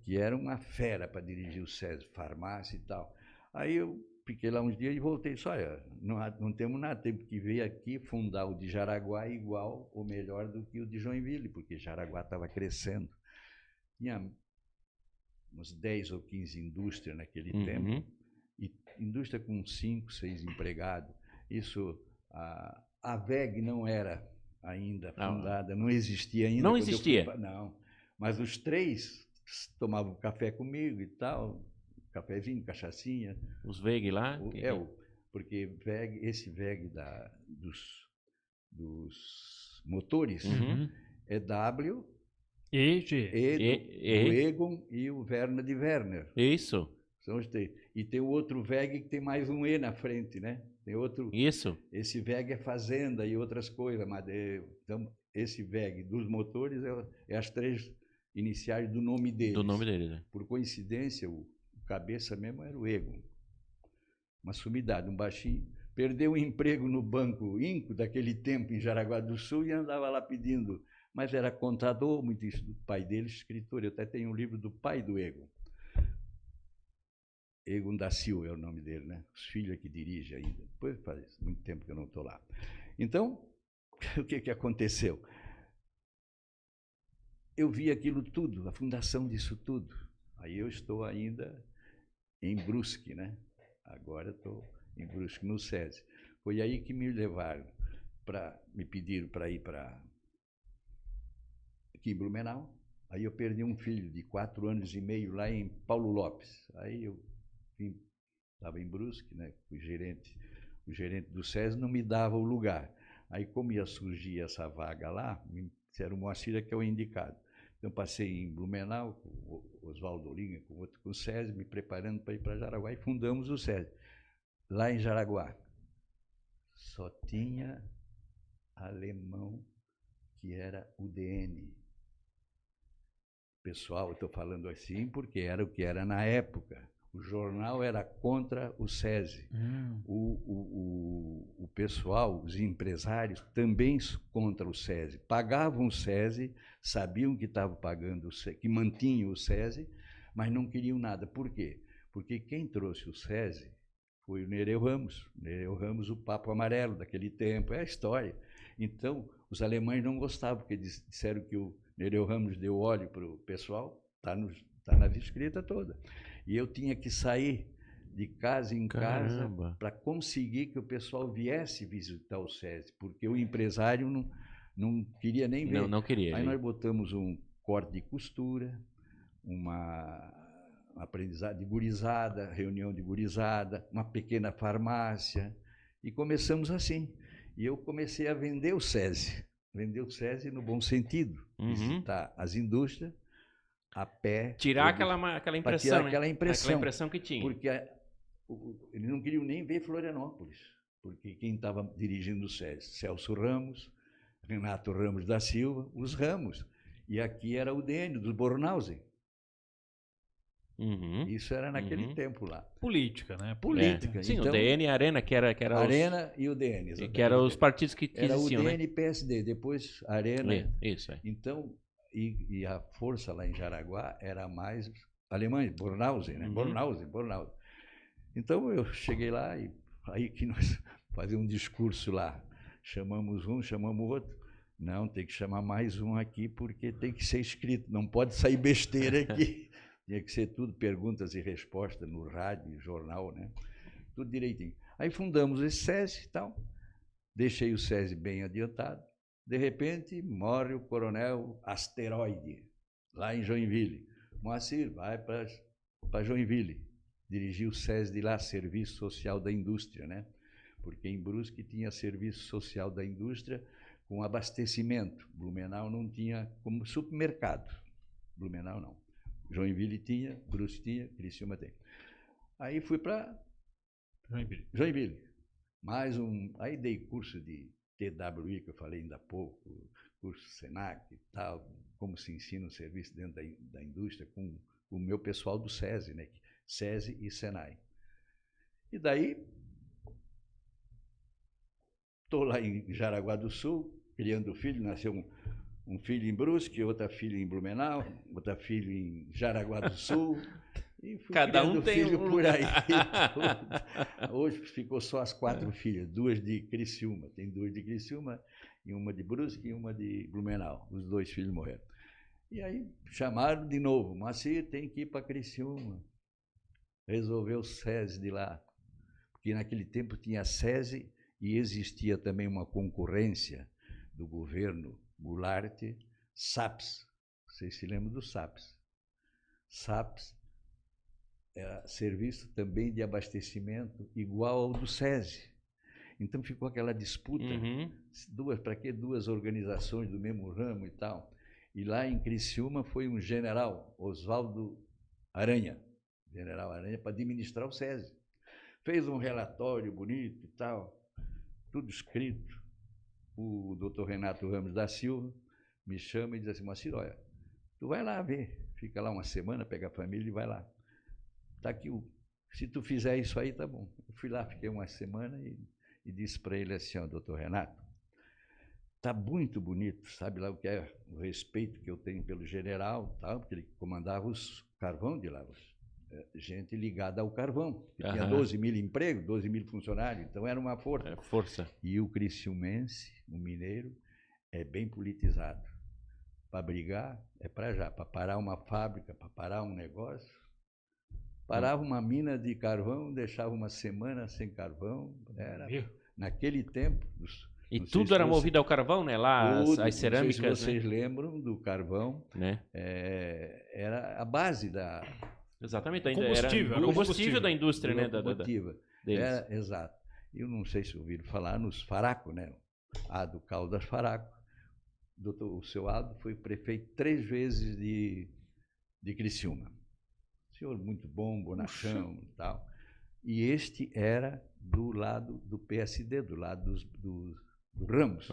que era uma fera para dirigir o SESI, farmácia e tal. Aí eu fiquei lá uns dias e voltei, só não temos nada, temos que vir aqui fundar o de Jaraguá igual ou melhor do que o de Joinville, porque Jaraguá estava crescendo. Tinha uns 10 ou 15 indústrias naquele tempo, e indústria com 5, 6 empregados. Isso, a VEG não era ainda fundada, não existia ainda. Não existia? Não, mas os 3 tomavam café comigo e tal, cafezinho, cachaçinha. Os VEG lá? porque esse VEG dos motores é W, G. do Egon e o Werner de Werner. Isso. São os três. E tem o outro VEG que tem mais um E na frente, né? Tem outro. Isso. Esse VEG é fazenda e outras coisas, mas então esse VEG dos motores é as 3 iniciais do nome deles. Do nome dele, né? Por coincidência, o cabeça mesmo era o Egon. Uma sumidade, um baixinho. Perdeu o emprego no Banco Inco daquele tempo em Jaraguá do Sul e andava lá pedindo. Mas era contador, muito isso do pai dele, escritor. Eu até tenho um livro do pai do Egon. Egon da Silva é o nome dele, né? Os filhos é que dirige ainda. Depois faz muito tempo que eu não estou lá. Então, o que aconteceu? Eu vi aquilo tudo, a fundação disso tudo. Aí eu estou ainda em Brusque, né? Agora estou em Brusque, no SESI. Foi aí que me levaram, me pediram para ir aqui em Blumenau. Aí eu perdi um filho de 4 anos e meio lá em Paulo Lopes. Aí eu estava em Brusque, né? O gerente do SESI não me dava o lugar. Aí, como ia surgir essa vaga lá, me disseram, o Moacir que é o indicado. Então, passei em Blumenau, com o Oswaldo Olinga, com o SESI, me preparando para ir para Jaraguá, e fundamos o SESI. Lá em Jaraguá, só tinha alemão que era UDN. Pessoal, eu estou falando assim porque era o que era na época. O jornal era contra o SESI. O pessoal, os empresários, também contra o SESI. Pagavam o SESI, sabiam que estavam pagando, que mantinham o SESI, mas não queriam nada. Por quê? Porque quem trouxe o SESI foi o Nereu Ramos. Nereu Ramos, o Papo Amarelo daquele tempo, é a história. Então, os alemães não gostavam, porque disseram que o Nereu Ramos deu óleo para o pessoal, está na escrita toda. E eu tinha que sair de casa em casa para conseguir que o pessoal viesse visitar o SESI, porque o empresário não queria nem ver. Não queria. Aí nós botamos um corte de costura, uma aprendizado de gurizada, reunião de gurizada, uma pequena farmácia, e começamos assim. E eu comecei a vender o SESI no bom sentido, visitar as indústrias, a pé. Tirar aquela impressão, tirar né? Aquela impressão que tinha. Porque eles não queriam nem ver Florianópolis, porque quem estava dirigindo o SESI? Celso Ramos, Renato Ramos da Silva, os Ramos. E aqui era o DN, dos Bornhausen. Isso era naquele tempo lá. Política, né? Política. Sim, então, o DN e a Arena, que era Arena e o DN. Que eram os partidos que era existiam, o DN né? e PSD, depois Arena. Isso, é. Então, e a força lá em Jaraguá era mais alemães, Bornhausen, né? Bornhausen. Então eu cheguei lá e aí que nós fazíamos um discurso lá. Chamamos um, chamamos outro. Não, tem que chamar mais um aqui porque tem que ser escrito, não pode sair besteira aqui. Tinha que ser tudo perguntas e respostas no rádio, jornal, né? Tudo direitinho. Aí fundamos esse SESI e tal. Deixei o SESI bem adiantado. De repente, morre o coronel Asteroide, lá em Joinville. Moacir, vai para Joinville. Dirigiu o SESI de lá, Serviço Social da Indústria, né? Porque em Brusque tinha Serviço Social da Indústria com abastecimento. Blumenau não tinha como supermercado. Blumenau não. Joinville tinha, Brusque tinha, Criciúma tem. Aí fui para Joinville. Aí dei curso de TWI, que eu falei ainda há pouco, curso Senac e tal, como se ensina o serviço dentro da indústria, com o meu pessoal do SESI, né? SESI e Senai. E daí, estou lá em Jaraguá do Sul, criando filho, nasceu um filho em Brusque, outra filha em Blumenau, outra filha em Jaraguá do Sul. E fui Cada um tem filho por aí. Hoje ficou só as 4 filhas, 2 de Criciúma. Tem 2 de Criciúma, e uma de Brusque e uma de Blumenau. Os 2 filhos morreram. E aí chamaram de novo, Moacir, tem que ir para Criciúma. Resolveu o SESI de lá. Porque naquele tempo tinha SESI e existia também uma concorrência do governo Goulart, SAPS. Vocês se lembram do SAPS? SAPS era serviço também de abastecimento igual ao do SESI. Então ficou aquela disputa, para que duas organizações do mesmo ramo e tal. E lá em Criciúma foi um general, Oswaldo Aranha, general Aranha, para administrar o SESI. Fez um relatório bonito e tal, tudo escrito. O doutor Renato Ramos da Silva me chama e diz assim, Moacir, olha, tu vai lá ver, fica lá uma semana, pega a família e vai lá. Tá aqui, se tu fizer isso aí, tá bom. Eu fui lá, fiquei uma semana e disse para ele assim, ó, doutor Renato, tá muito bonito, sabe lá o que é o respeito que eu tenho pelo general, tal, porque ele comandava os carvão de lá, gente ligada ao carvão, que tinha 12 mil empregos, 12 mil funcionários, então era uma força. É força. E o criciumense, o mineiro, é bem politizado. Para brigar é para já, para parar uma fábrica, para parar um negócio. Parava uma mina de carvão, deixava uma semana sem carvão. Era, naquele tempo... E tudo era movido ao carvão, né? Lá as cerâmicas. Não sei se vocês lembram do carvão, né? Era a base da... Exatamente, combustível, era o combustível da indústria, né? Deles. Exato. Eu não sei se ouviram falar nos Faraco, né? Ado Caldas Faraco. O seu Ado foi prefeito 3 vezes de Criciúma. Senhor muito bom, bonachão e tal. E este era do lado do PSD, do lado do Ramos.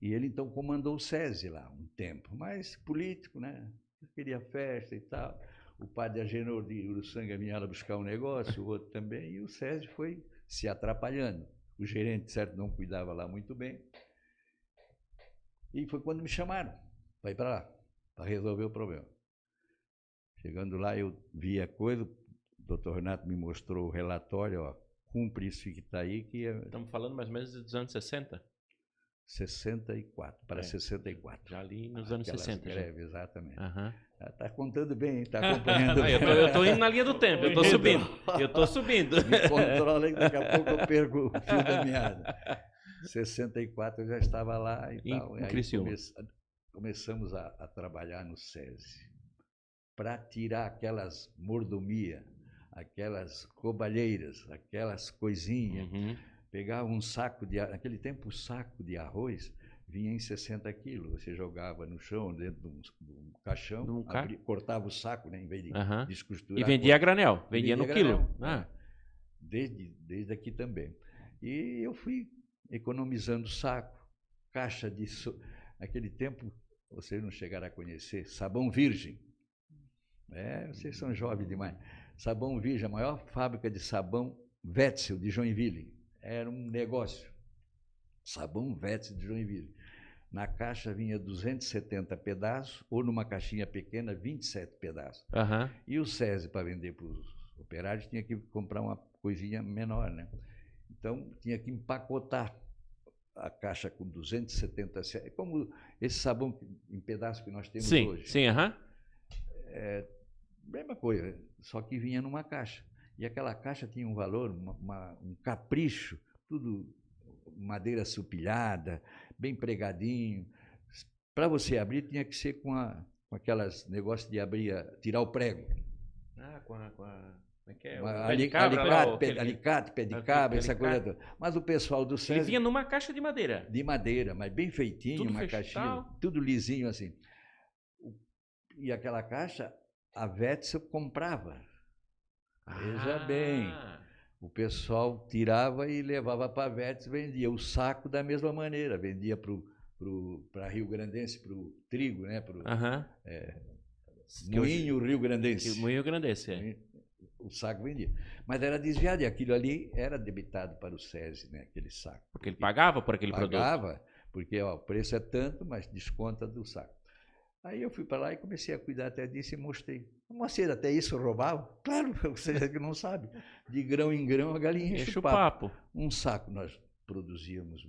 E ele então comandou o SESI lá um tempo, mas político, né? Queria festa e tal. O padre Agenor de Uruçanga vinha lá buscar um negócio, o outro também, e o SESI foi se atrapalhando. O gerente, certo, não cuidava lá muito bem. E foi quando me chamaram para ir para lá, para resolver o problema. Chegando lá, eu vi a coisa, o doutor Renato me mostrou o relatório, ó, cumpre isso que está aí. Estamos falando mais ou menos dos anos 60? 64, para 64. Já ali nos anos 60. Greve, exatamente. Aham. Está contando bem, está acompanhando bem. Eu estou indo na linha do tempo, eu estou subindo. Eu estou subindo. Me controla que daqui a pouco eu perco o fio da meada. 64 eu já estava lá e tal. Em Criciúma. Começamos a trabalhar no SESI para tirar aquelas mordomias, aquelas roubalheiras, aquelas coisinhas. Pegava um saco de... Naquele tempo, o saco de arroz vinha em 60 quilos. Você jogava no chão, dentro de um caixão, cortava o saco, né, em vez de descosturar. E vendia a granel, vendia no quilo. Desde aqui também. E eu fui economizando saco, caixa de... Naquele tempo, vocês não chegaram a conhecer, sabão virgem. Vocês são jovens demais. Sabão virgem, a maior fábrica de sabão Wetzel de Joinville. Era um negócio. Sabão Wetzel de Joinville. Na caixa vinha 270 pedaços, ou numa caixinha pequena, 27 pedaços. E o SESI, para vender para os operários, tinha que comprar uma coisinha menor, né? Então, tinha que empacotar a caixa com 270... Como esse sabão em pedaço que nós temos hoje. Sim, Mesma coisa, só que vinha numa caixa. E aquela caixa tinha um valor, um capricho, tudo madeira supilhada, bem pregadinho. Para você abrir, tinha que ser com aquelas negócios de abrir, tirar o prego. Como é que é? Alicate, pé de cabra, essa coisa toda. Mas o pessoal do SESI... Ele vinha numa caixa de madeira. De madeira, mas bem feitinho, tudo uma caixinha, tudo lisinho assim. E aquela caixa, a Wetzel comprava. Veja bem, o pessoal tirava e levava para a Wetzel, vendia o saco da mesma maneira, vendia para Rio Grandense, para o trigo, né? Moinho Rio Grandense. Moinho Grandense, O saco vendia. Mas era desviado, e aquilo ali era debitado para o SESI, né? Aquele saco. Porque ele pagava por aquele produto. Pagava, porque o preço é tanto, mas desconta do saco. Aí eu fui para lá e comecei a cuidar até disso e mostrei. Moacir, até isso roubava? Claro, você que não sabe. De grão em grão a galinha enche o papo. Um saco nós produzíamos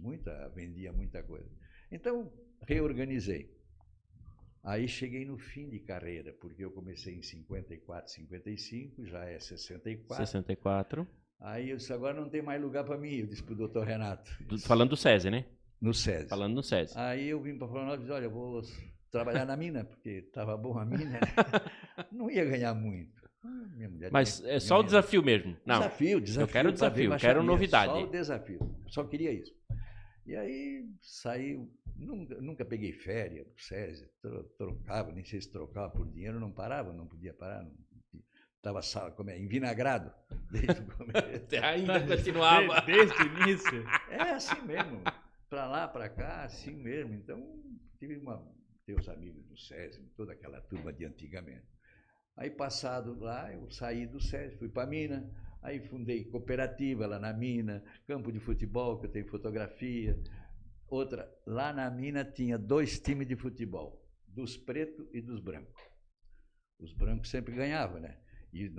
vendia muita coisa. Então, reorganizei. Aí cheguei no fim de carreira, porque eu comecei em 54, 55, já é 64. 64. Aí eu disse, agora não tem mais lugar para mim, eu disse para o doutor Renato. Falando do SESI, né? No SESI. Falando no SESI. Aí eu vim para Florianópolis e disse, olha, eu vou trabalhar na mina, porque estava bom a mina, não ia ganhar muito. Minha mulher Mas tinha- é só o minha- desafio mesmo. Não. Desafio. Eu quero pra ver desafio, mais quero família, novidade. Só o desafio. Só queria isso. E aí saiu. Nunca peguei férias pro SESI, trocava, nem sei se trocava por dinheiro, não parava, não podia parar. Estava envinagrado desde o começo. Ainda continuava. Desde o início. É assim mesmo, para lá, para cá, assim mesmo. Então, tem os amigos do SESI, toda aquela turma de antigamente. Aí, passado lá, eu saí do SESI, fui para a mina, aí fundei cooperativa lá na mina, campo de futebol, que eu tenho fotografia. Outra, lá na mina tinha 2 times de futebol, dos pretos e dos brancos. Os brancos sempre ganhavam, né? E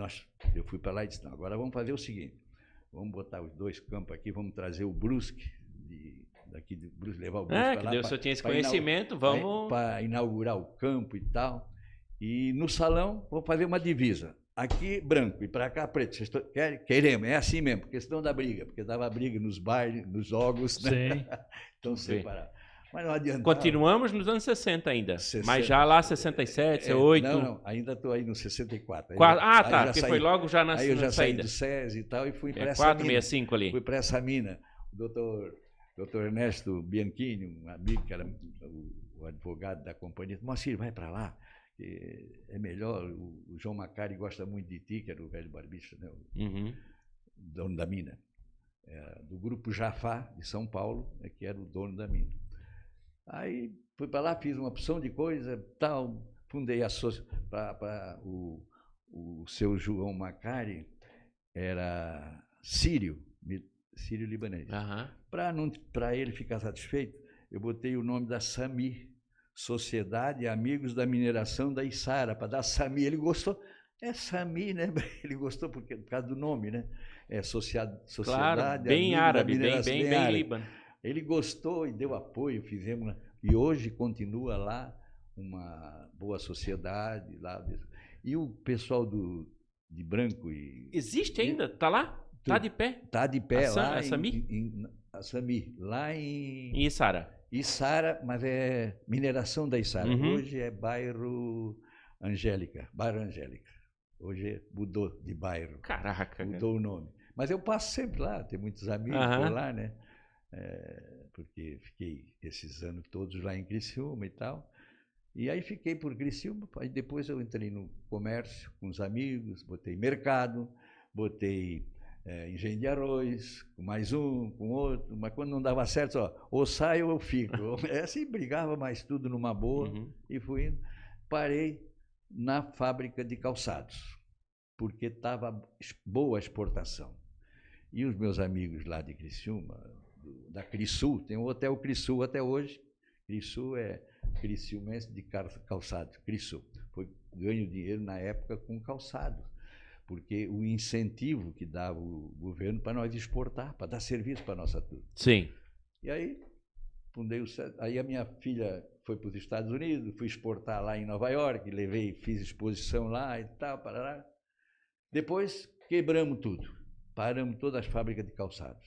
eu fui para lá e disse, não, agora vamos fazer o seguinte, vamos botar os 2 campos aqui, vamos trazer o Brusque, daqui de Brusque, levar o Brusque para lá. Que Deus só tinha esse conhecimento, vamos... Para inaugurar o campo e tal. E no salão, vou fazer uma divisa. Aqui, branco, e para cá, preto. Vocês queremos, é assim mesmo, porque senão dá briga, porque dava briga nos bailes, nos jogos, né? Sim. Então, separar. Mas não adianta. Continuamos nos anos 60 ainda. 60. Mas já lá 67, 68. Não, ainda estou aí no 64. Tá, já porque saí, foi logo já na aí eu já saí saída. do SESI e tal, e fui para É essa mina. 465 ali. Fui para essa mina. O doutor Ernesto Bianchini, um amigo que era o advogado da companhia, disse, Moacir, vai para lá, que é melhor. O João Macari gosta muito de ti, que era o velho barbista, né? Uhum. Dono da mina. Do grupo Jafá, de São Paulo, que era o dono da mina. Aí fui para lá, fiz uma opção de coisa, tal, fundei a para o seu João Macari, era sírio libanês. Uhum. Para ele ficar satisfeito, eu botei o nome da SAMI, Sociedade Amigos da Mineração da Içara, para dar SAMI. Ele gostou. É SAMI, né? Ele gostou por causa do nome, né? Sociedade Claro, bem Amigos árabe, da Mineração, bem árabe. Líbano. Ele gostou e deu apoio, fizemos. E hoje continua lá uma boa sociedade. E o pessoal de branco e... Existe ainda? Tá lá? Tá de pé? Está de pé lá a SAMI? A SAMI, lá em Em Içara. Içara, mas é mineração da Içara. Uhum. Hoje é bairro Angélica. Hoje mudou de bairro. Caraca. Mudou o nome. Mas eu passo sempre lá, tenho muitos amigos por lá, né? Porque fiquei esses anos todos lá em Criciúma e tal. E aí fiquei por Criciúma, aí depois eu entrei no comércio com os amigos, botei mercado, botei engenho de arroz, com mais um, com outro, mas quando não dava certo, ou saio ou eu fico. Assim, brigava, mas tudo numa boa, e fui indo. Parei na fábrica de calçados, porque estava boa a exportação. E os meus amigos lá de Criciúma, da Crisul, tem o Hotel Crisul até hoje. Crisul é Criciumense de calçados, Crisul. Ganho dinheiro na época com calçados, porque o incentivo que dava o governo para nós exportar, para dar serviço para a nossa turma. Sim. E aí, aí a minha filha foi para os Estados Unidos, fui exportar lá em Nova York, fiz exposição lá e tal, parará. Depois quebramos tudo, paramos todas as fábricas de calçados.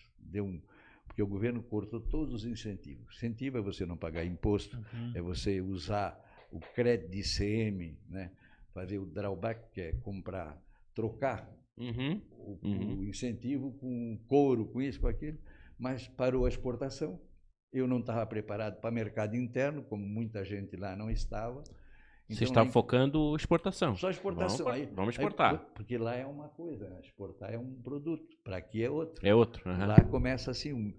Porque o governo cortou todos os incentivos. Incentivo é você não pagar imposto, é você usar o crédito de ICM, né? Fazer o drawback, que é trocar o incentivo com couro, com isso, com aquilo, mas parou a exportação. Eu não estava preparado para mercado interno, como muita gente lá não estava. Então, você estava focando exportação. Só exportação. Vamos exportar. Porque lá é uma coisa, né? Exportar é um produto, para aqui é outro. É outro. Lá começa assim,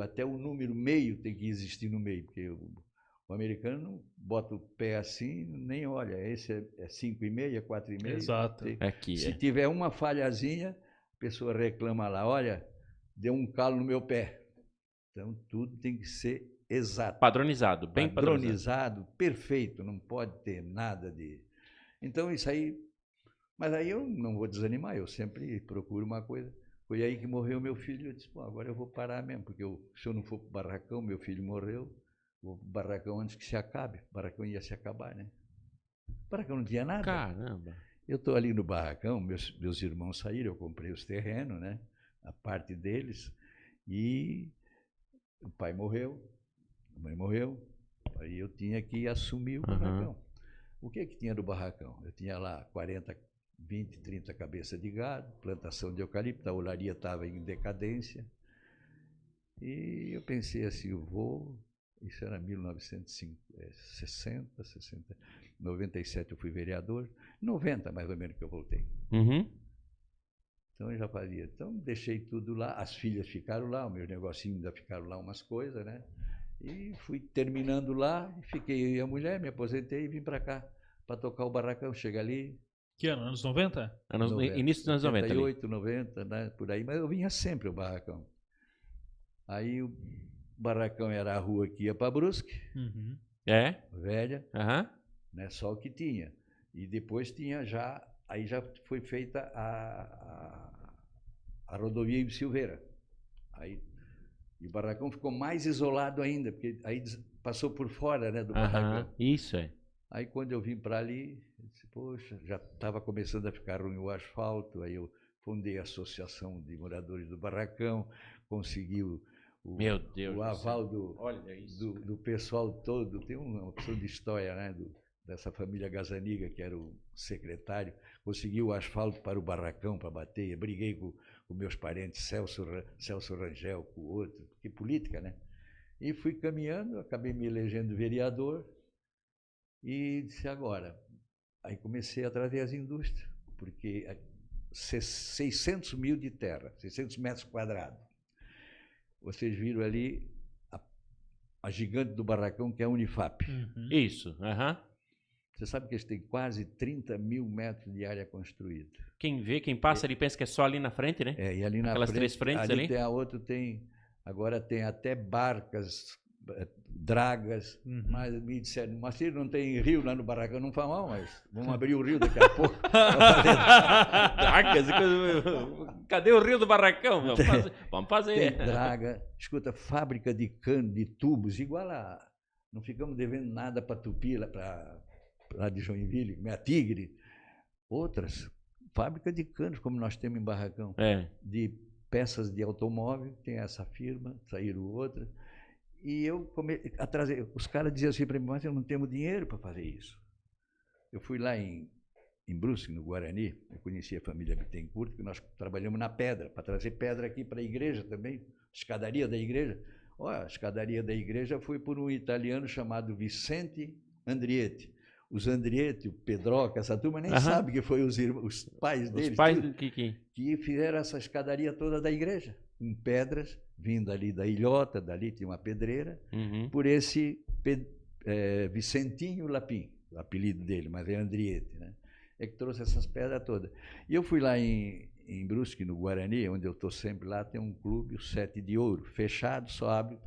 até o número meio tem que existir no meio, porque o americano bota o pé assim, nem olha, esse é 5,5, 4,5. Exato. Se tiver uma falhazinha, a pessoa reclama lá, olha, deu um calo no meu pé. Então, tudo tem que ser exato. Padronizado, bem padronizado. Perfeito, não pode ter nada de... Então, isso aí... Mas aí eu não vou desanimar, eu sempre procuro uma coisa. Foi aí que morreu meu filho, eu disse, agora eu vou parar mesmo, porque se eu não for para o barracão, meu filho morreu, vou para o barracão antes que se acabe. O barracão ia se acabar, né? O barracão não tinha nada. Caramba! Eu estou ali no barracão, meus irmãos saíram, eu comprei os terrenos, né? A parte deles, e o pai morreu, a mãe morreu, aí eu tinha que assumir o barracão. O que tinha no barracão? Eu tinha lá 40 20, 30 cabeças de gado, plantação de eucalipto, a olaria estava em decadência. E eu pensei assim, isso era 1960, 60, 97 eu fui vereador, 90 mais ou menos que eu voltei. Uhum. Então eu já fazia. Então deixei tudo lá, as filhas ficaram lá, os meus negocinhos ainda ficaram lá, umas coisas, né? E fui terminando lá, fiquei eu e a mulher, me aposentei e vim para cá, para tocar o barracão. Chega ali. Que ano? Anos 90? Início dos anos 90 ali. 88, 90, né? Por aí, mas eu vinha sempre o barracão. Aí o barracão era a rua que ia para Brusque, Uhum. É? velha, Aham. né? Só o que tinha. E depois tinha aí já foi feita a rodovia em Silveira. Aí, e o barracão ficou mais isolado ainda, porque aí passou por fora, né, do barracão. Aham. Isso é. Aí quando eu vim para ali, eu disse, poxa, já estava começando a ficar ruim o asfalto, aí eu fundei a Associação de Moradores do Barracão, consegui Meu Deus o do aval céu. Olha isso. do pessoal todo. Tem uma opção de história, né, dessa família Gazaniga, que era o secretário, conseguiu o asfalto para o barracão, para bater. Eu briguei com meus parentes, Celso Rangel, com o outro, que política, né? E fui caminhando, acabei me elegendo vereador e disse agora. Aí comecei a trazer as indústrias, porque 600 mil de terra, 600 metros quadrados. Vocês viram ali a gigante do barracão, que é a Unifap. Uhum. Isso. Aham. Você sabe que eles têm quase 30 mil metros de área construída. Quem passa ali pensa que é só ali na frente, né? É, e ali na Aquelas frente, três frentes ali? tem a outra, agora tem até barcas, dragas, Uhum. mas me disseram, mas se não tem rio lá no barracão, não faz mal, mas vamos abrir o rio daqui a pouco. Dragas, cadê o rio do barracão? Vamos fazer. Tem draga, escuta, fábrica de cano, de tubos, igual a... Não ficamos devendo nada para Tupi, lá de Joinville, minha Tigre. Outras, fábrica de canos, como nós temos em Barracão. É. De peças de automóvel, tem essa firma, saíram outra. E eu atrasei. Os caras diziam assim para mim, mas eu não temos dinheiro para fazer isso. Eu fui lá em Brusque, no Guarani, eu conheci a família Bittencourt, que nós trabalhamos na pedra, para trazer pedra aqui para a igreja também, escadaria da igreja. Olha, a escadaria da igreja foi por um italiano chamado Vicente Andrietti. Os Andrietti, o Pedroca, essa turma nem sabe que foi os pais deles. Os pais que fizeram essa escadaria toda da igreja, em pedras, vindo ali da ilhota, dali tinha uma pedreira, por esse Vicentinho Lapim, o apelido dele, mas é Andrietti, né? É que trouxe essas pedras todas. E eu fui lá em Brusque, no Guarani, onde eu estou sempre lá, tem um clube, o Sete de Ouro, fechado, só abre,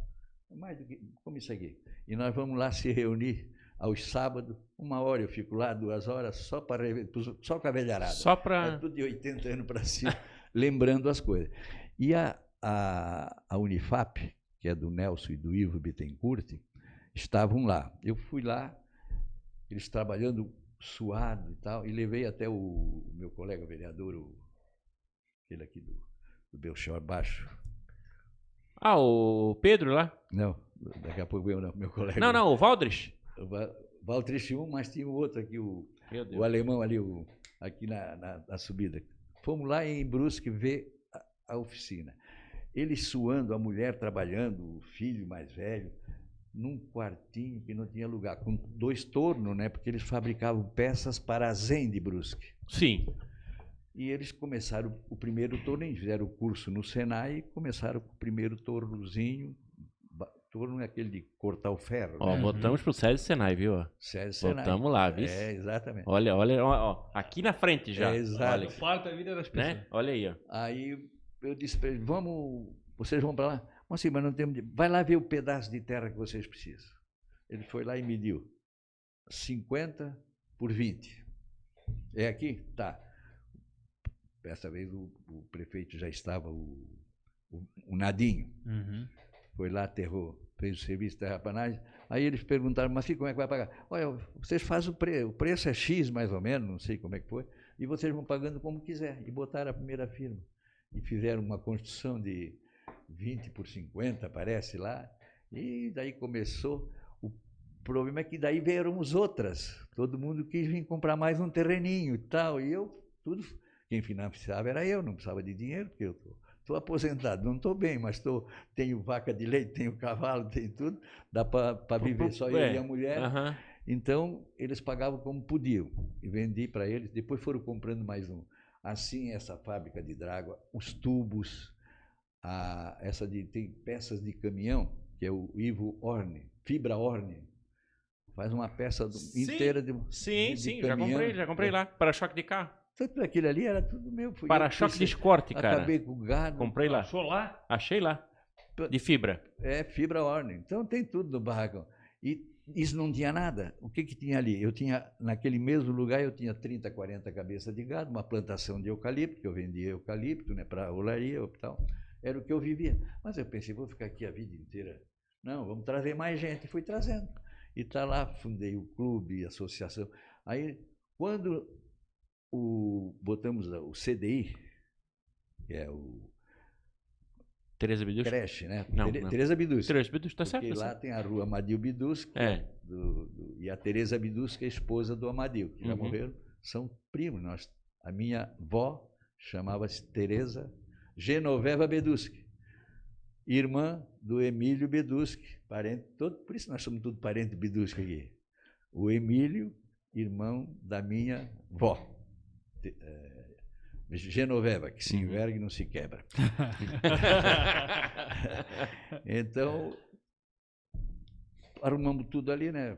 mais do que, como isso aqui. E nós vamos lá se reunir aos sábados, 1 hora eu fico lá, 2 horas, só com a velharada. Só para... É tudo de 80 anos para cima, lembrando as coisas. E a Unifap, que é do Nelson e do Ivo Bittencourt, estavam lá. Eu fui lá, eles trabalhando suado e tal, e levei até o meu colega vereador, aquele aqui do Belchior Baixo. Ah, o Pedro lá? Não, daqui a pouco meu colega. Não, o Valdres. Valtriche 1, mas tinha o outro aqui, o alemão ali, aqui na subida. Fomos lá em Brusque ver a oficina. Ele suando, a mulher trabalhando, o filho mais velho, num quartinho que não tinha lugar, com 2 tornos, né? Porque eles fabricavam peças para a Zen de Brusque. Sim. E eles começaram o primeiro torno, fizeram o curso no Senai, começaram com o primeiro tornozinho. Torno é aquele de cortar o ferro. Ó, né? Voltamos pro Sérgio Senai, viu? Sérgio Senai. Voltamos lá, viu? É, exatamente. Olha, ó, aqui na frente já. É, exato. Olha, Farta a vida das pessoas. né? Olha aí, ó. Aí eu disse para ele, vocês vão para lá? Mas sim, mas não temos... Vai lá ver o pedaço de terra que vocês precisam. Ele foi lá e mediu 50 por 20. É aqui? Tá. Dessa vez o prefeito já estava, o Nadinho. Uhum. Foi lá, aterrou, fez o serviço de terraplanagem. Aí eles perguntaram, mas como é que vai pagar? Olha, vocês fazem o preço é X mais ou menos, não sei como é que foi, e vocês vão pagando como quiser. E botaram a primeira firma. E fizeram uma construção de 20 por 50, parece lá, e daí começou. O problema é que daí vieram as outras. Todo mundo quis vir comprar mais um terreninho e tal, e eu tudo. Quem financiava era eu, não precisava de dinheiro, porque eu estou aposentado, não estou bem, mas tenho vaca de leite, tenho cavalo, tenho tudo, dá para viver, só eu e a mulher. Então, eles pagavam como podiam, e vendi para eles, depois foram comprando mais um. Assim, essa fábrica de Drágua, os tubos, tem peças de caminhão, que é o Ivo Orne, Fibra Orne, faz uma peça inteira de Sim, caminhão. já comprei lá, para-choque de carro. Tudo aquilo ali era tudo meu. Para-choque de escorte, cara. Acabei com o gado. Comprei lá. Achou lá? Achei lá. De fibra. É, Fibra Orne. Então tem tudo no barracão. E isso não tinha nada. O que tinha ali? Eu tinha, naquele mesmo lugar, eu tinha 30, 40 cabeças de gado, uma plantação de eucalipto, que eu vendia eucalipto, né, para olaria e tal. Era o que eu vivia. Mas eu pensei, vou ficar aqui a vida inteira. Não, vamos trazer mais gente. E fui trazendo. E tá lá, fundei o clube, a associação. Aí, quando botamos o CDI, que é o Tereza Biduschi? creche, né? Não. Tereza Biduschi. Tereza Biduschi, tá certo. Porque lá tem a rua Amadil Biduschi, e a Tereza Biduschi, que é a esposa do Amadil, que já morreram, são primos. A minha avó chamava-se Tereza Genoveva Biduschi, irmã do Emílio Biduschi, parente, por isso nós somos todos parentes de Biduschi aqui. O Emílio, irmão da minha avó. Genoveva, que se enverga e não se quebra. Então, arrumamos tudo ali, né?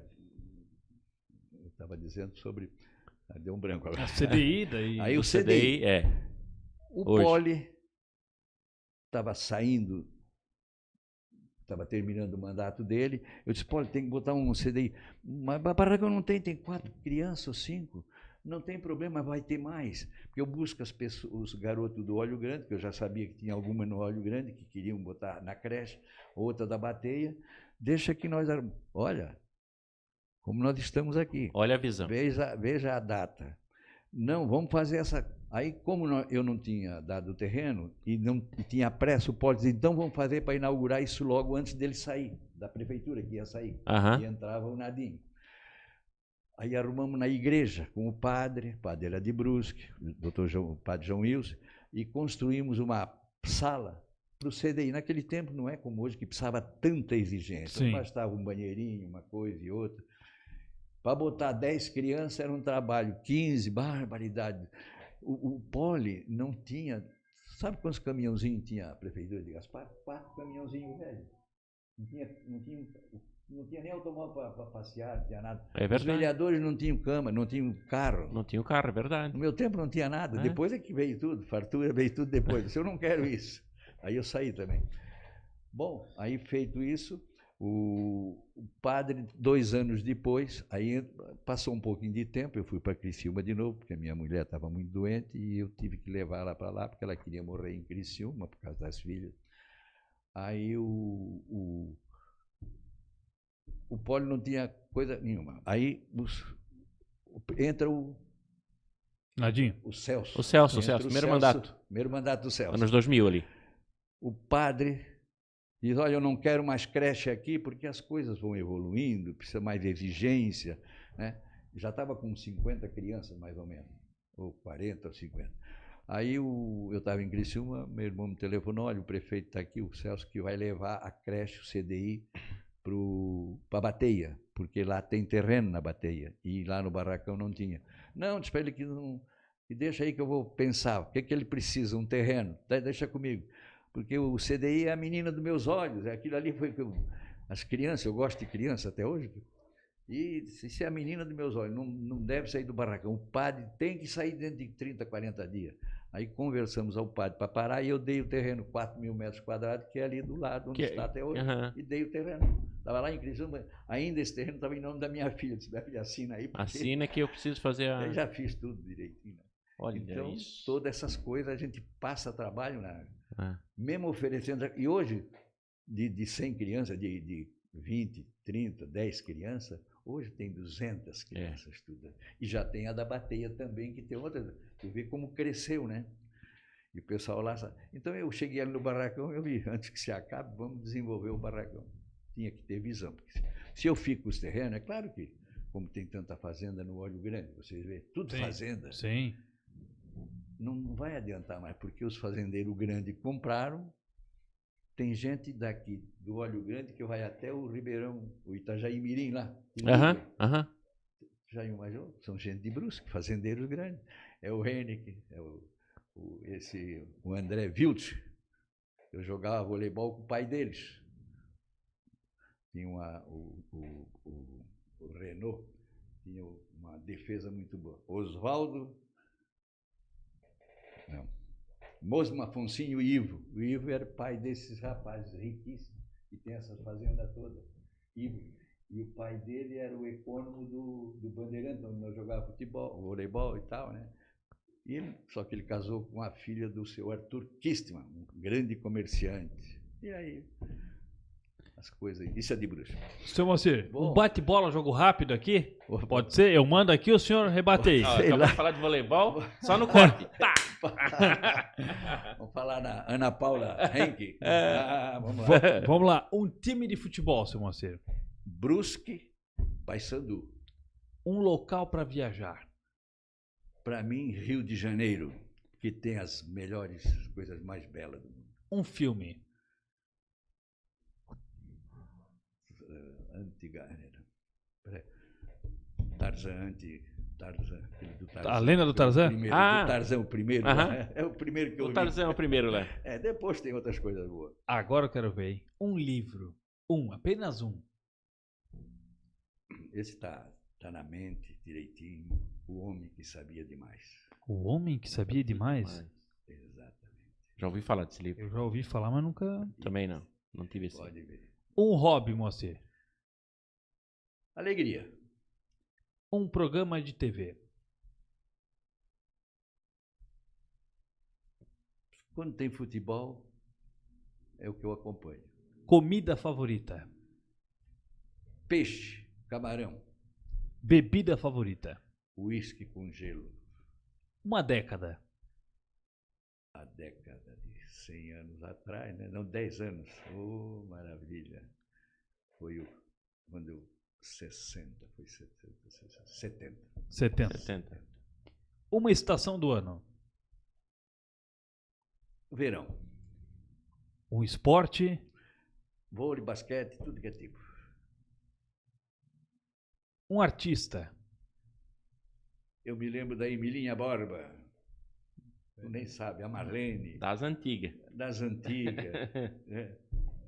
Eu estava dizendo sobre... Deu um branco agora. A CDI, daí... Aí o CDI, o Poli estava saindo, estava terminando o mandato dele. Eu disse, Poli, tem que botar um CDI. Mas barracão não tem 4 crianças ou 5. Não tem problema, vai ter mais. Porque eu busco os garotos do Olho Grande, que eu já sabia que tinha alguma no Olho Grande, que queriam botar na creche, outra da Bateia. Deixa que nós... Olha, como nós estamos aqui. Olha a visão. Veja a data. Não, vamos fazer essa... Aí, como eu não tinha dado o terreno e não tinha pressa, o Poli disse, então vamos fazer para inaugurar isso logo antes dele sair, da prefeitura, que ia sair. E entrava o Nadinho. Aí arrumamos na igreja com o padre era de Brusque, o padre João Wilson, e construímos uma sala para o CDI. Naquele tempo não é como hoje, que precisava tanta exigência. Sim. Bastava um banheirinho, uma coisa e outra. Para botar 10 crianças era um trabalho, 15, barbaridade. O Poli não tinha... Sabe quantos caminhãozinhos tinha a prefeitura de Gaspar? 4 caminhãozinhos velhos. Não tinha nem automóvel para passear, não tinha nada. É verdade. Os vereadores não tinham cama, não tinham carro. Não tinham carro, é verdade. No meu tempo não tinha nada. Depois é que veio tudo, fartura veio tudo depois. Eu disse, eu não quero isso. Aí eu saí também. Bom, aí feito isso, o padre, 2 anos depois, aí passou um pouquinho de tempo, eu fui para Criciúma de novo, porque a minha mulher estava muito doente e eu tive que levar ela para lá, porque ela queria morrer em Criciúma, por causa das filhas. Aí o Poli não tinha coisa nenhuma. Aí entra o Nadinho. O Celso. O Celso, primeiro mandato. Primeiro mandato do Celso. Anos 2000 ali. O padre diz, olha, eu não quero mais creche aqui porque as coisas vão evoluindo, precisa mais de exigência, né? Já estava com 50 crianças, mais ou menos, ou 40 ou 50. Aí eu estava em Criciúma, meu irmão me telefonou, olha, o prefeito está aqui, o Celso, que vai levar a creche, o CDI, para a Bateia, porque lá tem terreno na Bateia, e lá no barracão não tinha. Não, disse para ele que não, e deixa aí que eu vou pensar, o que ele precisa, um terreno, deixa comigo, porque o CDI é a menina dos meus olhos, aquilo ali foi que as crianças, eu gosto de criança até hoje, e se é a menina dos meus olhos, não deve sair do barracão, o padre tem que sair dentro de 30, 40 dias. Aí conversamos ao padre para parar e eu dei o terreno, 4.000 metros quadrados, que é ali do lado, onde está até hoje, e dei o terreno. Estava lá em Criciúma, ainda esse terreno estava em nome da minha filha, disse, minha filha, assina aí. Assina que eu preciso fazer a... Eu já fiz tudo direitinho. Olha então, isso. Todas essas coisas a gente passa trabalho, mesmo oferecendo. E hoje, de 100 crianças, de 20, 30, 10 crianças, hoje tem 200 crianças estudando. E já tem a da Bateia também, que tem outra. Tu vê como cresceu, né? E o pessoal lá... Então eu cheguei ali no barracão, eu vi, antes que se acabe, vamos desenvolver o barracão. Tinha que ter visão. Porque se eu fico com os terrenos, é claro que, como tem tanta fazenda no Olho Grande, vocês veem, tudo fazenda. Sim. não vai adiantar mais, porque os fazendeiros grandes compraram. Tem gente daqui do Olho Grande que vai até o Ribeirão, o Itajaí Mirim lá. Aham. Já imaginou? São gente de Brusque, fazendeiros grandes. É o Henrique, é o André Wilt. Eu jogava voleibol com o pai deles. Tinha o Renault, tinha uma defesa muito boa. Oswaldo, não, Mosmo Afonsinho e Ivo. O Ivo era pai desses rapazes riquíssimos, que tem essas fazendas todas. Ivo. E o pai dele era o ecônomo do Bandeirante, onde nós jogávamos futebol, voleibol e tal, né? Só que ele casou com a filha do seu Arthur Kistman, um grande comerciante. E aí, as coisas. Isso é de Brusque. Seu Moacir, Bom. um bate-bola, jogo rápido aqui? Opa. Pode ser? Eu mando aqui, o senhor rebate aí. Sei Acabou lá. de falar de voleibol, só no corte. Tá. Vamos falar na Ana Paula Henke. Vamos lá. Vamos lá. Um time de futebol, seu Moacir. Brusque, Paysandu. Um local para viajar. Para mim, Rio de Janeiro, que tem as melhores coisas mais belas do mundo. Um filme. Tarzan, aquele do Tarzan. A lenda do Tarzan? Primeiro, Ah. do Tarzan, o primeiro. Aham. Né? É o primeiro que eu O vi. Tarzan é o primeiro lá. Depois tem outras coisas boas. Agora eu quero ver, hein? Um livro. Apenas um. Esse está na mente direitinho. O Homem que Sabia Demais. O Homem que Sabia Demais? Exatamente. Já ouvi falar desse livro? Eu já ouvi falar, mas nunca... Também não. Não tive esse. Pode ver. Um hobby, Moacir. Alegria. Um programa de TV. Quando tem futebol, é o que eu acompanho. Comida favorita. Peixe, camarão, Bebida favorita. uísque com gelo. Uma década. A década de 100 anos atrás, né? Não, 10 anos. Oh, maravilha. Foi quando eu... 60, foi 70. 70. 70. Uma estação do ano. Verão. Um esporte. Vôlei, basquete, tudo que é tipo. Um artista. Eu me lembro da Emilinha Borba. Tu nem sabe, a Marlene, Das antigas. das antigas. Né?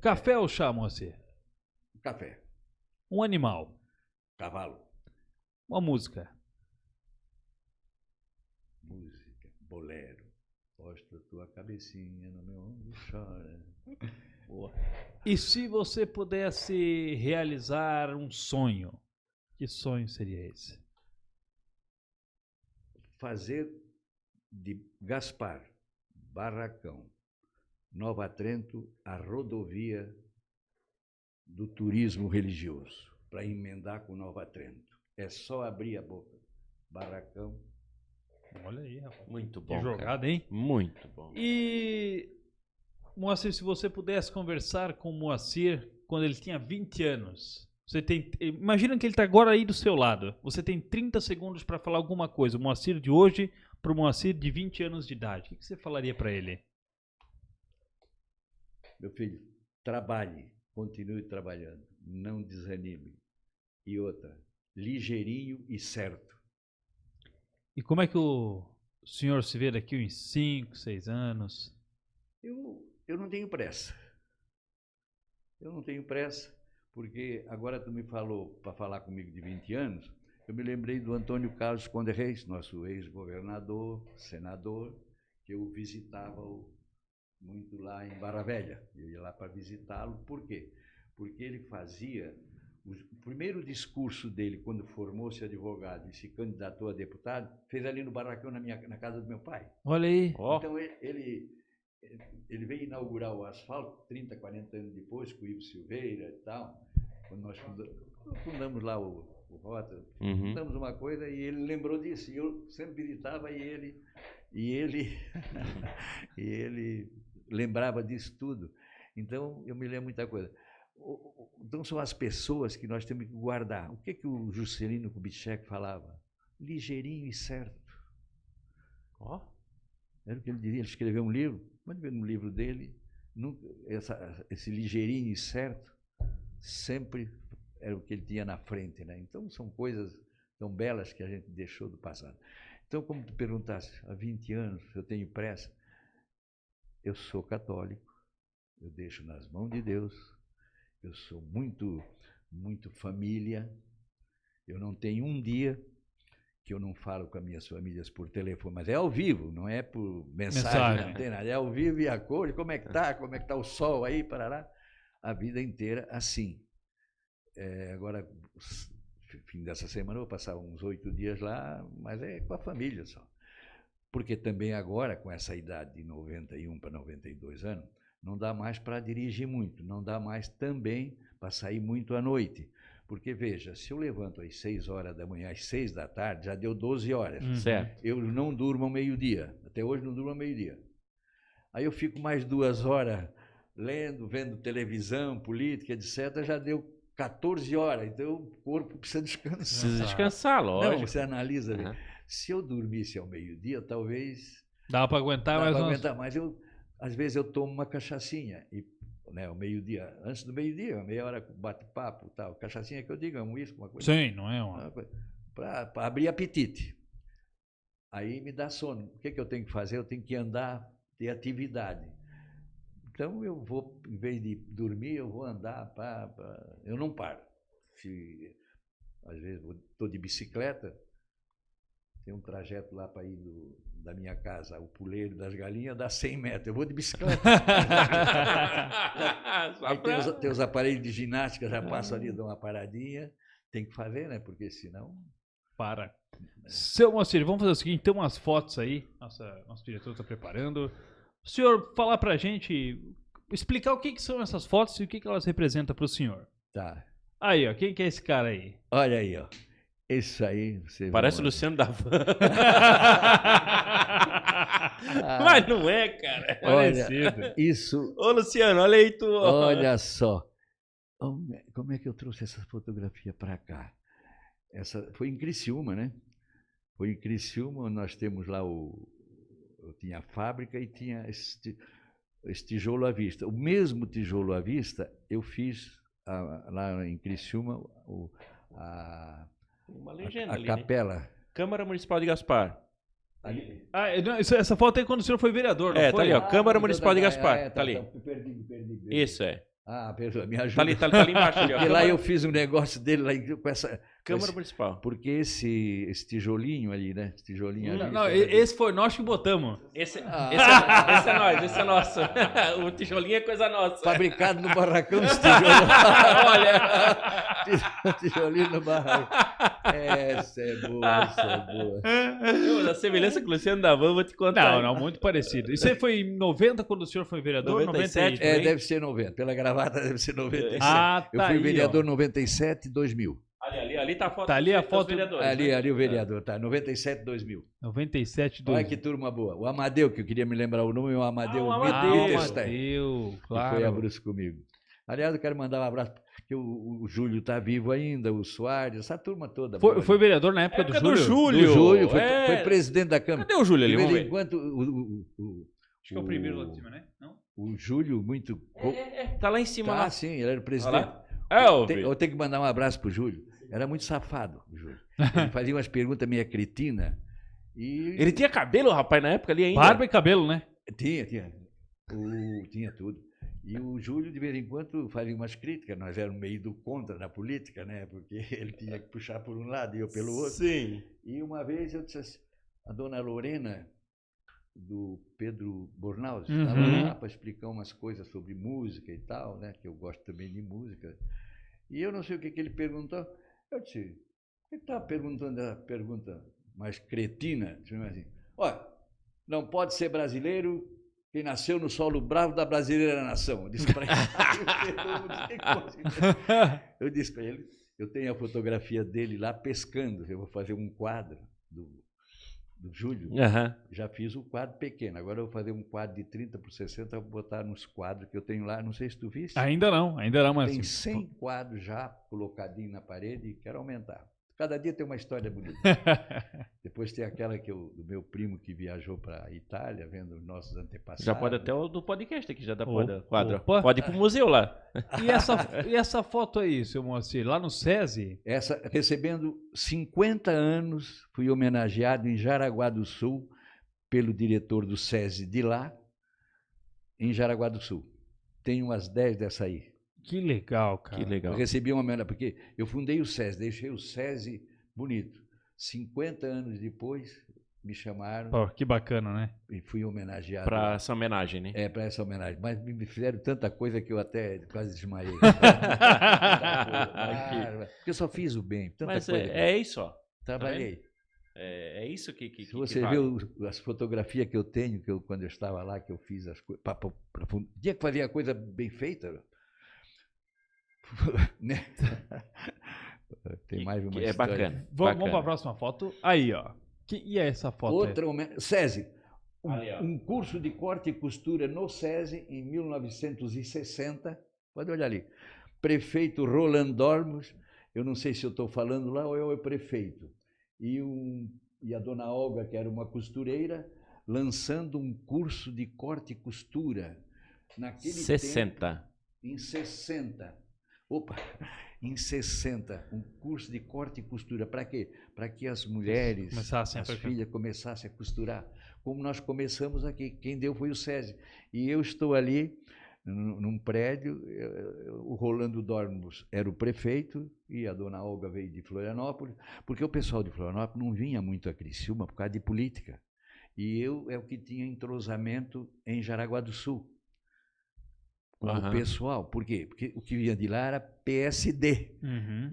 Café ou chá, Moacir? Café, Um animal. cavalo, Uma música. música, bolero. Posta tua cabecinha no meu ombro, chora. Boa. E se você pudesse realizar um sonho, que sonho seria esse? Fazer de Gaspar, Barracão, Nova Trento, a rodovia do turismo religioso, para emendar com Nova Trento. É só abrir a boca. Barracão. Olha aí, rapaz. Muito Que bom. jogada, cara. hein? Muito bom. E, Moacir, se você pudesse conversar com o Moacir quando ele tinha 20 anos, imagina que ele está agora aí do seu lado. Você tem 30 segundos para falar alguma coisa. O Moacir de hoje para o Moacir de 20 anos de idade. O que você falaria para ele? Meu filho, trabalhe, continue trabalhando, não desanime. E outra, ligeirinho e certo. E como é que o senhor se vê daqui uns 5, 6 anos? Eu não tenho pressa. Eu não tenho pressa, porque agora tu me falou para falar comigo de 20 anos, eu me lembrei do Antônio Carlos Conde Reis, nosso ex-governador, senador, que eu visitava muito lá em Barra Velha. Eu ia lá para visitá-lo. Por quê? Porque ele fazia... O primeiro discurso dele, quando formou-se advogado e se candidatou a deputado, fez ali no Barracão, na casa do meu pai. Olha aí. Ó. Então, ele veio inaugurar o asfalto 30, 40 anos depois, com o Ivo Silveira e tal, quando nós fundamos lá o Rota, fundamos uma coisa e ele lembrou disso, e eu sempre visitava e ele lembrava disso tudo. Então, eu me lembro muita coisa. Então, são as pessoas que nós temos que guardar. O que o Juscelino Kubitschek falava? Ligeirinho e certo. Ó. Era o que ele dizia, ele escreveu um livro, pode ver no livro dele, esse ligeirinho e certo, sempre era o que ele tinha na frente, né? Então, são coisas tão belas que a gente deixou do passado. Então, como tu perguntasse, há 20 anos, eu tenho pressa, eu sou católico, eu deixo nas mãos de Deus, eu sou muito, muito família, eu não tenho um dia que eu não falo com as minhas famílias por telefone, mas é ao vivo, não é por mensagem. Não tem nada, é ao vivo e a cor, como é que tá o sol aí, parará, a vida inteira assim. Agora, fim dessa semana, eu vou passar uns 8 dias lá, mas é com a família só. Porque também agora, com essa idade de 91 para 92 anos, não dá mais para dirigir muito, não dá mais também para sair muito à noite. Porque, veja, se eu levanto às 6 horas da manhã, às 6 da tarde, já deu 12 horas. Certo. Eu não durmo ao meio-dia. Até hoje não durmo ao meio-dia. Aí eu fico mais 2 horas lendo, vendo televisão, política, etc. Já deu 14 horas. Então o corpo precisa descansar. Precisa descansar, lógico. Não, você analisa. Uhum. Se eu dormisse ao meio-dia, talvez... Dá para aguentar mais aguentar, mas às vezes eu tomo uma cachaçinha. E, né, ao meio-dia, antes do meio-dia, meia hora bate-papo e tal. Cachaçinha que eu digo, é um uísque, uma coisa. Sim, não é uma... Para abrir apetite. Aí me dá sono. O que eu tenho que fazer? Eu tenho que andar, ter atividade. Então eu vou, em vez de dormir, eu vou andar, eu não paro. Às vezes estou de bicicleta, tem um trajeto lá para ir da minha casa ao Puleiro das Galinhas, dá 100 metros. Eu vou de bicicleta. Aí tem os aparelhos de ginástica, já passo ali, dou uma paradinha. Tem que fazer, né? Porque senão... Para. Seu Moacir, vamos fazer o seguinte, tem umas fotos aí, nosso diretor está preparando. O senhor falar pra gente, explicar o que são essas fotos e o que elas representam para o senhor. Tá. Aí, ó, quem que é esse cara aí? Olha aí, ó. Isso aí, você parece o Luciano da Van. Mas não é, cara. É parecido. Isso. Ô, Luciano, olha aí tu. Olha só. Como é que eu trouxe essa fotografia para cá? Essa foi em Criciúma, né? Foi em Criciúma, nós temos lá eu tinha a fábrica e tinha esse tijolo à vista. O mesmo tijolo à vista eu fiz lá em Criciúma uma legenda a ali, capela. Né? Câmara Municipal de Gaspar. Ali. Essa foto é quando o senhor foi vereador, não foi? Tá ali, ó. Câmara Municipal de Gaspar. Tá ali. Perdi. Isso, é. Perdoa, me ajuda. Tá ali embaixo. Ali, ó. Porque lá eu fiz um negócio dele lá com essa... Câmara Municipal. Porque esse tijolinho ali, né? Esse tijolinho ali... Não, esse foi nós que botamos. Esse é nós, esse é nosso. O tijolinho é coisa nossa. Fabricado no barracão, esse tijolo. Olha! Tijolinho no barracão. Essa é boa. A semelhança com o Luciano da Van, vou te contar. Não, muito parecido. Isso aí foi em 90, quando o senhor foi vereador? 97? Deve ser 90. Pela gravata deve ser 97. Eu fui aí, vereador 97 e 2000. Ali tá a foto. Tá ali a foto. Ali o vereador, tá. 97 e 2000. 97 e 2000. Olha que turma boa. O Amadeu, que eu queria me lembrar o nome, o Amadeu. O Amadeu, claro. Que foi abrusco comigo. Aliás, eu quero mandar um abraço, porque o Júlio está vivo ainda, o Soares, essa turma toda. Foi vereador na época do Júlio? Do Júlio, foi presidente da Câmara. Cadê o Júlio ali? De Vamos vez ver. em quando, Acho que é o primeiro lá de cima, né? Não? O Júlio, muito... Tá lá em cima. Tá, lá. Sim, ele era o presidente. Eu tenho que mandar um abraço pro Júlio. Era muito safado, o Júlio. Ele fazia umas perguntas meio cretinas. Ele tinha cabelo, rapaz, na época ali ainda? Barba e cabelo, né? Tinha. Tinha tudo. E o Júlio, de vez em quando, fazia umas críticas. Nós éramos meio do contra na política, né? Porque ele tinha que puxar por um lado e eu pelo outro. Sim. E uma vez eu disse assim, a dona Lorena, do Pedro Bornaus, estava lá para explicar umas coisas sobre música e tal, né? Que eu gosto também de música. E eu não sei o que ele perguntou. Eu disse, por que estava perguntando a pergunta mais cretina? Assim, olha, não pode ser brasileiro quem nasceu no solo bravo da brasileira nação. Eu disse para ele. Eu disse para ele, eu tenho a fotografia dele lá pescando. Eu vou fazer um quadro do Júlio. Já fiz um quadro pequeno. Agora eu vou fazer um quadro de 30 por 60, vou botar nos quadros que eu tenho lá. Não sei se tu viste. Ainda não, mas... Tem 100 quadros já colocadinhos na parede e quero aumentar. Cada dia tem uma história bonita. Depois tem aquela do meu primo que viajou para a Itália, vendo os nossos antepassados. Já pode até o do podcast aqui, já dá Opa. quadro. Pode ir pro museu lá. E essa foto aí, seu Moacir, lá no SESI? Recebendo 50 anos, fui homenageado em Jaraguá do Sul pelo diretor do SESI de lá, em Jaraguá do Sul. Tem umas 10 dessa aí. Que legal, cara. Que legal. Eu recebi uma homenagem, porque eu fundei o SESI, deixei o SESI bonito. 50 anos depois, me chamaram Pô, que bacana, né? e fui homenageado. Pra essa homenagem, né? Para essa homenagem. Mas me fizeram tanta coisa que eu até quase desmaiei. Porque eu só fiz o bem. Tanta Mas coisa. é isso, ó. Trabalhei. É isso que Se você vale. vê as fotografias que eu tenho, quando eu estava lá, que eu fiz as coisas. Tinha que fazer a coisa bem feita. Né? Tem mais uma É história. bacana. Vamos para a próxima foto. Aí, ó. E é essa foto? Outra SESI. Ali, ó. Um curso de corte e costura no SESI em 1960. Pode olhar ali. Prefeito Roland Dormos. Eu não sei se eu estou falando lá ou é o prefeito. E a dona Olga, que era uma costureira, lançando um curso de corte e costura. Naquele 60. tempo, em 60. Opa! Em 60, um curso de corte e costura. Para quê? Para que as mulheres, as filhas começassem a costurar. Como nós começamos aqui. Quem deu foi o SESI. E eu estou ali, num prédio, o Rolando Dormos era o prefeito e a dona Olga veio de Florianópolis, porque o pessoal de Florianópolis não vinha muito a Criciúma por causa de política. E eu é o que tinha entrosamento em Jaraguá do Sul. Com o pessoal. Por quê? Porque o que vinha de lá era PSD.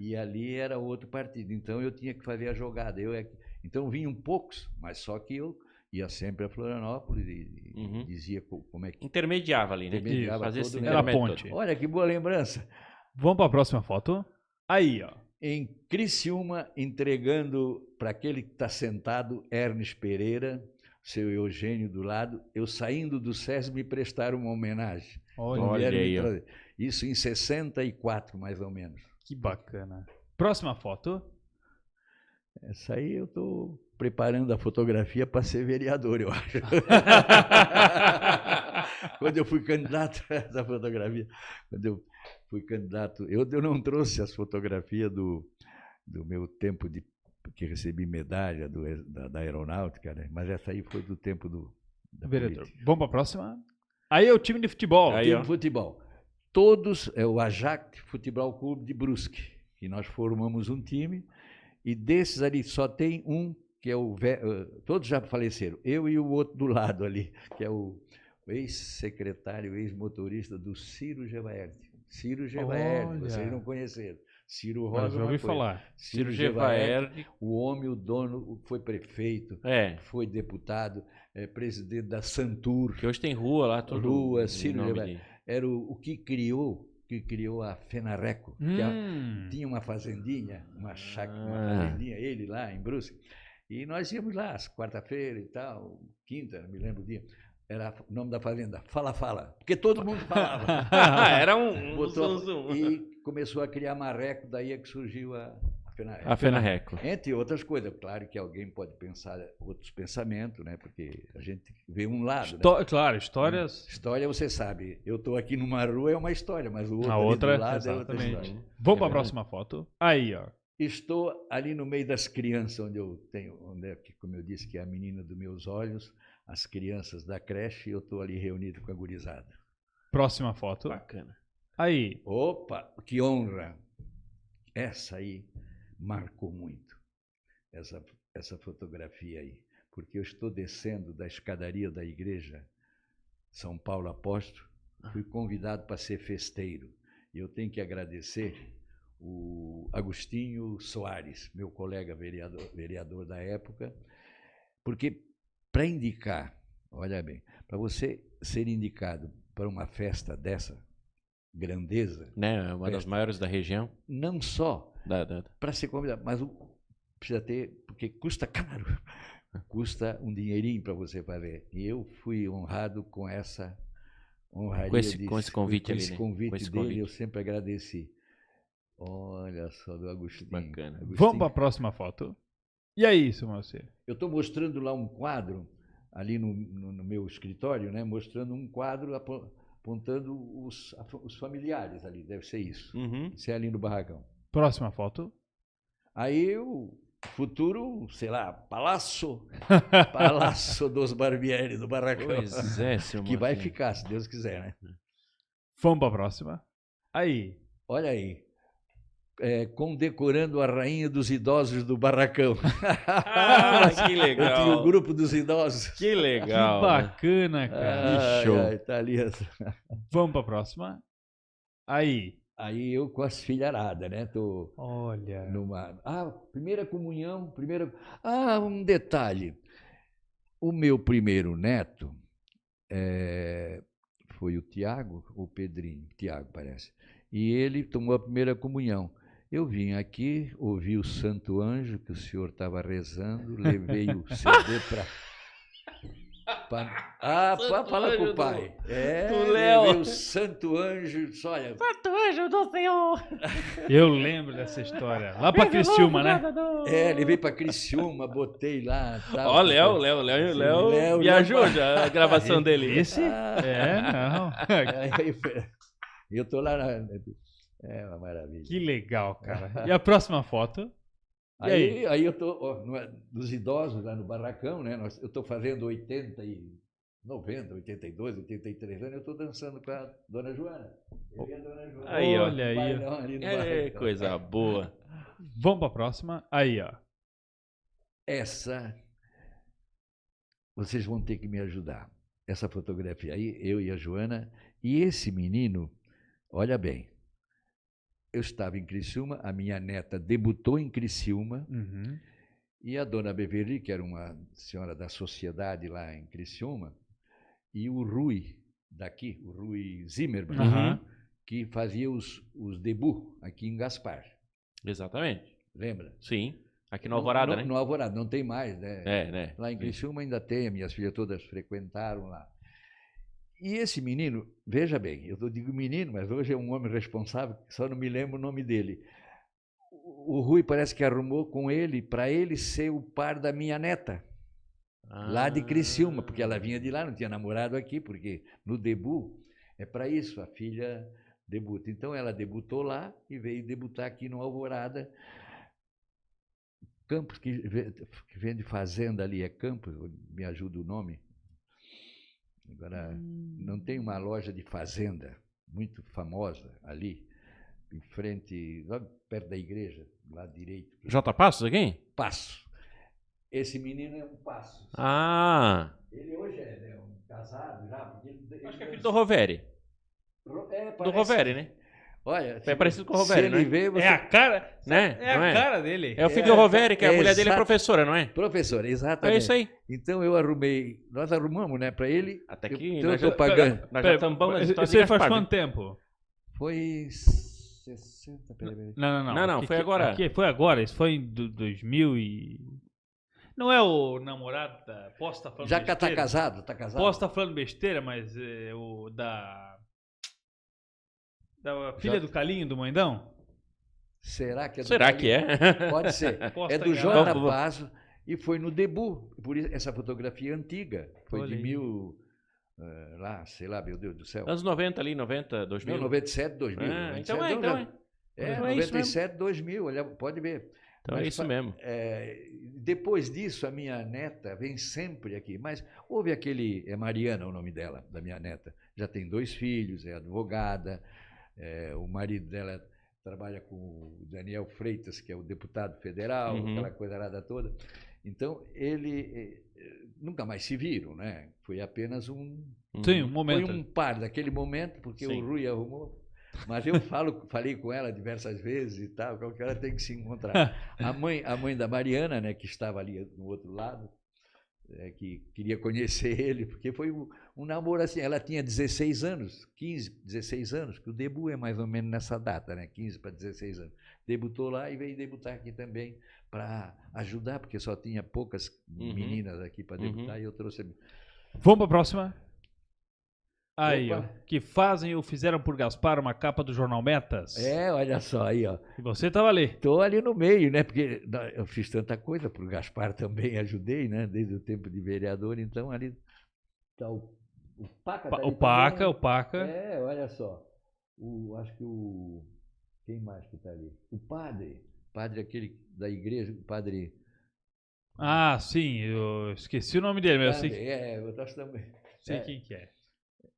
E ali era outro partido. Então eu tinha que fazer a jogada. Então vinham poucos, mas só que eu ia sempre a Florianópolis e dizia como é que... Intermediava ali, né? Fazia esse era a ponte. Olha que boa lembrança. Vamos para a próxima foto. Aí, ó. Em Criciúma, entregando para aquele que está sentado, Ernest Pereira, seu Eugênio do lado, eu saindo do SESI me prestaram uma homenagem. Olha aí, ó. Isso em 64, mais ou menos. Que bacana. Próxima foto. Essa aí eu estou preparando a fotografia para ser vereador, eu acho. Quando eu fui candidato a essa fotografia, quando eu fui candidato, eu não trouxe as fotografias do meu tempo que recebi medalha da aeronáutica, né? Mas essa aí foi do tempo da vereador. política. Vamos para a próxima. Aí é o time de futebol. Aí, Time de futebol. Todos, é o Ajax Futebol Clube de Brusque, que nós formamos um time, e desses ali só tem um, que é todos já faleceram, eu e o outro do lado ali, que é o ex-secretário, ex-motorista do Ciro Gevaerte. Ciro Gevaerte, vocês não conheceram. Ciro Rosa, mas já ouvi falar. Ciro Gevaerte. O homem, o dono, foi prefeito, foi deputado, presidente da Santur. Que hoje tem rua lá, tudo. Rua, Ciro Gevaerte. Era o que criou a Fenarreco. Que tinha uma fazendinha, uma fazendinha, ele lá em Brusque. E nós íamos lá, às quarta-feira e tal, quinta, me lembro o dia. Era o nome da fazenda, Fala, porque todo mundo falava. Era E começou a criar marreco, daí é que surgiu a Fenarreco. A Fenarreco. Entre outras coisas, claro que alguém pode pensar outros pensamentos, né? Porque a gente vê um lado. Né? Claro, histórias. História você sabe, eu estou aqui numa rua é uma história, mas o outro A outra, do lado exatamente. é outra história. Vamos para a próxima foto. Aí, ó. Estou ali no meio das crianças, como eu disse, que é a menina dos meus olhos, as crianças da creche, e eu estou ali reunido com a gurizada. Próxima foto. Bacana. Aí. Opa, que honra! Essa aí marcou muito, essa fotografia aí, porque eu estou descendo da escadaria da igreja São Paulo Apóstolo, fui convidado para ser festeiro, e eu tenho que agradecer o Agostinho Soares, meu colega vereador da época, porque para indicar, olha bem, para você ser indicado para uma festa dessa grandeza, né, uma das maiores da região, não só para ser convidado, mas precisa ter, porque custa caro, custa um dinheirinho para você fazer. E eu fui honrado com essa honraria, com esse convite ali, esse convite dele, eu sempre agradeci. Olha só, do Agostinho. Bacana. Agostinho. Vamos para a próxima foto. E aí, seu Marcelo? Eu estou mostrando lá um quadro, ali no meu escritório, né? Mostrando um quadro apontando os familiares ali, deve ser isso. Uhum. Isso é ali no barracão. Próxima foto. Aí o futuro, sei lá, Palácio dos Barbieri, do barracão. Pois é, seu Que vai Marcelo. ficar, se Deus quiser, né? Vamos para a próxima. Aí. Olha aí. Condecorando a rainha dos idosos do barracão. Ah, que Eu tinha o legal. grupo dos idosos. Que legal. Que né? bacana, cara. Que show. Tá ali. Vamos para a próxima. Aí. Aí eu com as filharadas, né? Tô Olha. numa... primeira comunhão, um detalhe. O meu primeiro neto foi o Tiago, ou o Pedrinho, Tiago parece. E ele tomou a primeira comunhão. Eu vim aqui, ouvi o Santo Anjo, que o senhor estava rezando, levei o CD para... fala com o pai. do Léo. Levei o Santo Anjo, olha... Santo anjo do Senhor. Eu lembro dessa história. Lá para Criciúma, né? Levei para Criciúma, botei lá... Tal, Ó, Léo viajou já a gravação dele. Esse? Não. Eu tô lá é uma maravilha. Que legal, cara. E a próxima foto? E Aí eu tô dos idosos lá no barracão, né? Eu tô fazendo 90, 82, 83 anos, eu tô dançando com a Dona Joana. Eu e a Dona Joana. Aí, ó. Olha aí. Bailão ali no É, barracão. coisa boa. Vamos para a próxima. Aí, ó. Essa, vocês vão ter que me ajudar. Essa fotografia aí, eu e a Joana, e esse menino, olha bem, eu estava em Criciúma, a minha neta debutou em Criciúma, Uhum. e a dona Beverly, que era uma senhora da sociedade lá em Criciúma, e o Rui, daqui, o Rui Zimmermann, Uhum. que fazia os debut aqui em Gaspar. Exatamente. Lembra? Sim. Aqui no Alvorada, né? No Alvorada, não tem mais, né? Né? Lá em Criciúma ainda tem, minhas filhas todas frequentaram lá. E esse menino, veja bem, eu digo menino, mas hoje é um homem responsável, só não me lembro o nome dele. O Rui parece que arrumou com ele, para ele ser o par da minha neta, lá de Criciúma, porque ela vinha de lá, não tinha namorado aqui, porque no debut é para isso, a filha debuta. Então ela debutou lá e veio debutar aqui no Alvorada. Campos, que vende fazenda ali, é Campos, me ajuda o nome. Agora, não tem uma loja de fazenda muito famosa ali, em frente, lá perto da igreja, do lado direito. J. Passos aqui? Passo. Esse menino é um Passo. Ah. Ele hoje é um casado já. Porque Acho que é filho do Roveri. Do Roveri, né? Olha, É parecido com o Roveri, se ele né? vê, você... É a cara, Né? é Não a é? cara dele. É o filho do Roveri, que a mulher dele é exato. professora, não é? Professor, exatamente. É isso aí. Então nós arrumamos, né, para ele. Até que então eu nós tô já- pagando. Nós já tampamos as histórias de Você faz Gaspar, quanto tempo? Foi 60, peraí. Não. Não, foi agora. Foi agora, isso foi em 2000 e... Não é o namorado da... Posso estar falando Já besteira? tá casado, tá casado. Posso estar falando besteira, mas é o da filha do Calinho, do Moindão? Será que é do Será que Calinho? é? Pode ser. Posso É tá do enganado? Jota Vamos. Passo e foi no debut. Por isso, essa fotografia é antiga. Foi Olha de aí. 1000, sei lá, meu Deus do céu. Anos 90 ali, 90, 2000. Não, 97, 2000. Ah, 97, então é, não, então já- é. É, Então é isso 97, 2000, olha, pode ver. Então é Mas isso mesmo. Depois disso, a minha neta vem sempre aqui. Mas houve é Mariana o nome dela, da minha neta. Já tem 2 filhos, é advogada. O marido dela trabalha com o Daniel Freitas, que é o deputado federal, Uhum. aquela coisa toda. Então, ele nunca mais se viram, né? Foi apenas um... Sim, um Foi momento. um par daquele momento, porque Sim. o Rui arrumou. Mas eu falei com ela diversas vezes e tal, qualquer hora tem que se encontrar. A mãe da Mariana, né, que estava ali no outro lado, que queria conhecer ele, porque foi um namoro assim. Ela tinha 16 anos, 15, 16 anos, que o debut é mais ou menos nessa data, né, 15 para 16 anos. Debutou lá e veio debutar aqui também para ajudar, porque só tinha poucas meninas aqui para debutar e eu trouxe. Vamos para a próxima. Aí, ó, Opa. que fazem ou fizeram por Gaspar uma capa do Jornal Metas. Olha só aí, ó. E você tava ali. Estou ali no meio, né? Porque eu fiz tanta coisa, para o Gaspar também ajudei, né? Desde o tempo de vereador, então ali está o Paca. Tá ali O Paca, também. o Paca. Olha só. Acho que quem mais que está ali? O padre aquele da igreja, o padre... Ah, sim, eu esqueci o nome dele, mas eu sei, eu acho também. sei quem que é.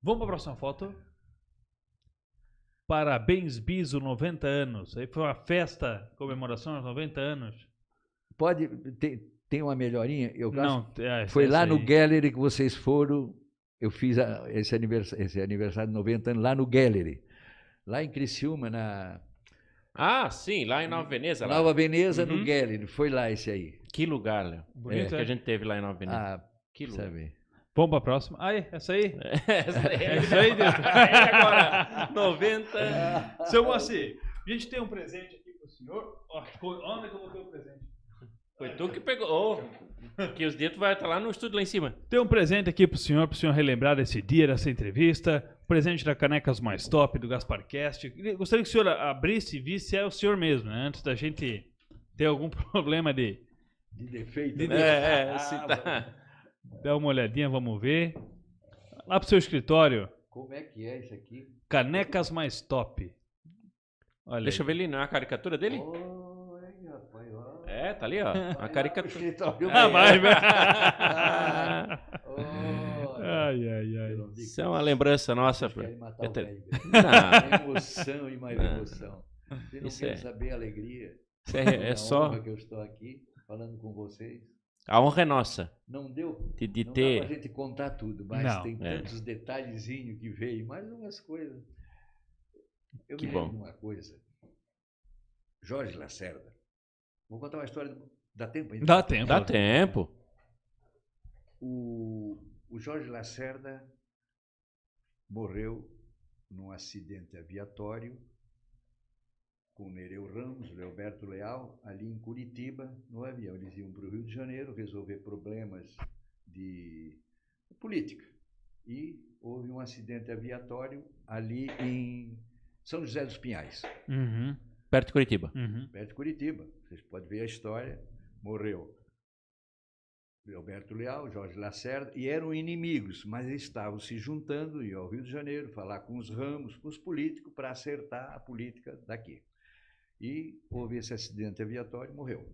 Vamos para a próxima foto. Parabéns, Biso, 90 anos. Aí foi uma festa, comemoração aos 90 anos. Tem uma melhorinha? Eu Não, acho, foi lá essa no aí. Gallery que vocês foram, eu fiz esse aniversário de 90 anos lá no Gallery. Lá em Criciúma, na Ah, sim, lá em Nova Veneza. Lá. Nova Veneza, no Uhum. Gallery. Foi lá esse aí. Que lugar, Léo. Bonito, Que é? a gente teve lá em Nova Veneza. Ah, Que lugar. sabe. Vamos para a próxima. Aí, essa aí. É isso aí, Deus. agora, 90. Seu Moacir, a gente tem um presente aqui pro senhor. Ó, onde é que eu botei o presente? Foi tu que pegou. Que os dedos vai estar lá no estúdio lá em cima. Tem um presente aqui pro senhor relembrar desse dia, dessa entrevista. Presente da Canecas Mais Top, do Gasparcast. Gostaria que o senhor abrisse e visse se é o senhor mesmo, né? Antes da gente ter algum problema de defeito. De né? Se tá. dar uma olhadinha, vamos ver. Lá pro seu escritório, Como é que é isso aqui? Canecas Mais Top. Olha Deixa eu aí. ver ali, não é a caricatura dele? Olha, rapaz, ó. É, tá ali, ó. A caricatura. Ah, vai, vai. Olha. Ai, ai, ai. Isso é uma lembrança nossa. Vocês querem matar o Eter- velho. Não, Emoção e mais Não. emoção. Vocês não Isso querem é- saber a alegria? isso é a só. honra que eu estou aqui falando com vocês. A honra é nossa Não deu? de Não dá ter. pra gente contar tudo, mas Não. tem É. tantos detalhezinhos que veio, mais umas coisas. Eu Que me bom. lembro de uma coisa. Jorge Lacerda. Vou contar uma história. Dá tempo ainda? Dá tempo. Dá tempo. O Jorge Lacerda morreu num acidente aviatório com o Nereu Ramos, Leoberto Leal, ali em Curitiba, no avião. Eles iam para o Rio de Janeiro resolver problemas de política. E houve um acidente aviatório ali em São José dos Pinhais, Uhum, Perto de Curitiba. uhum. perto de Curitiba. Vocês podem ver a história. Morreu Leoberto Leal, Jorge Lacerda, e eram inimigos, mas estavam se juntando, iam ao Rio de Janeiro, falar com os Ramos, com os políticos, para acertar a política daqui. E houve esse acidente aviatório e morreu.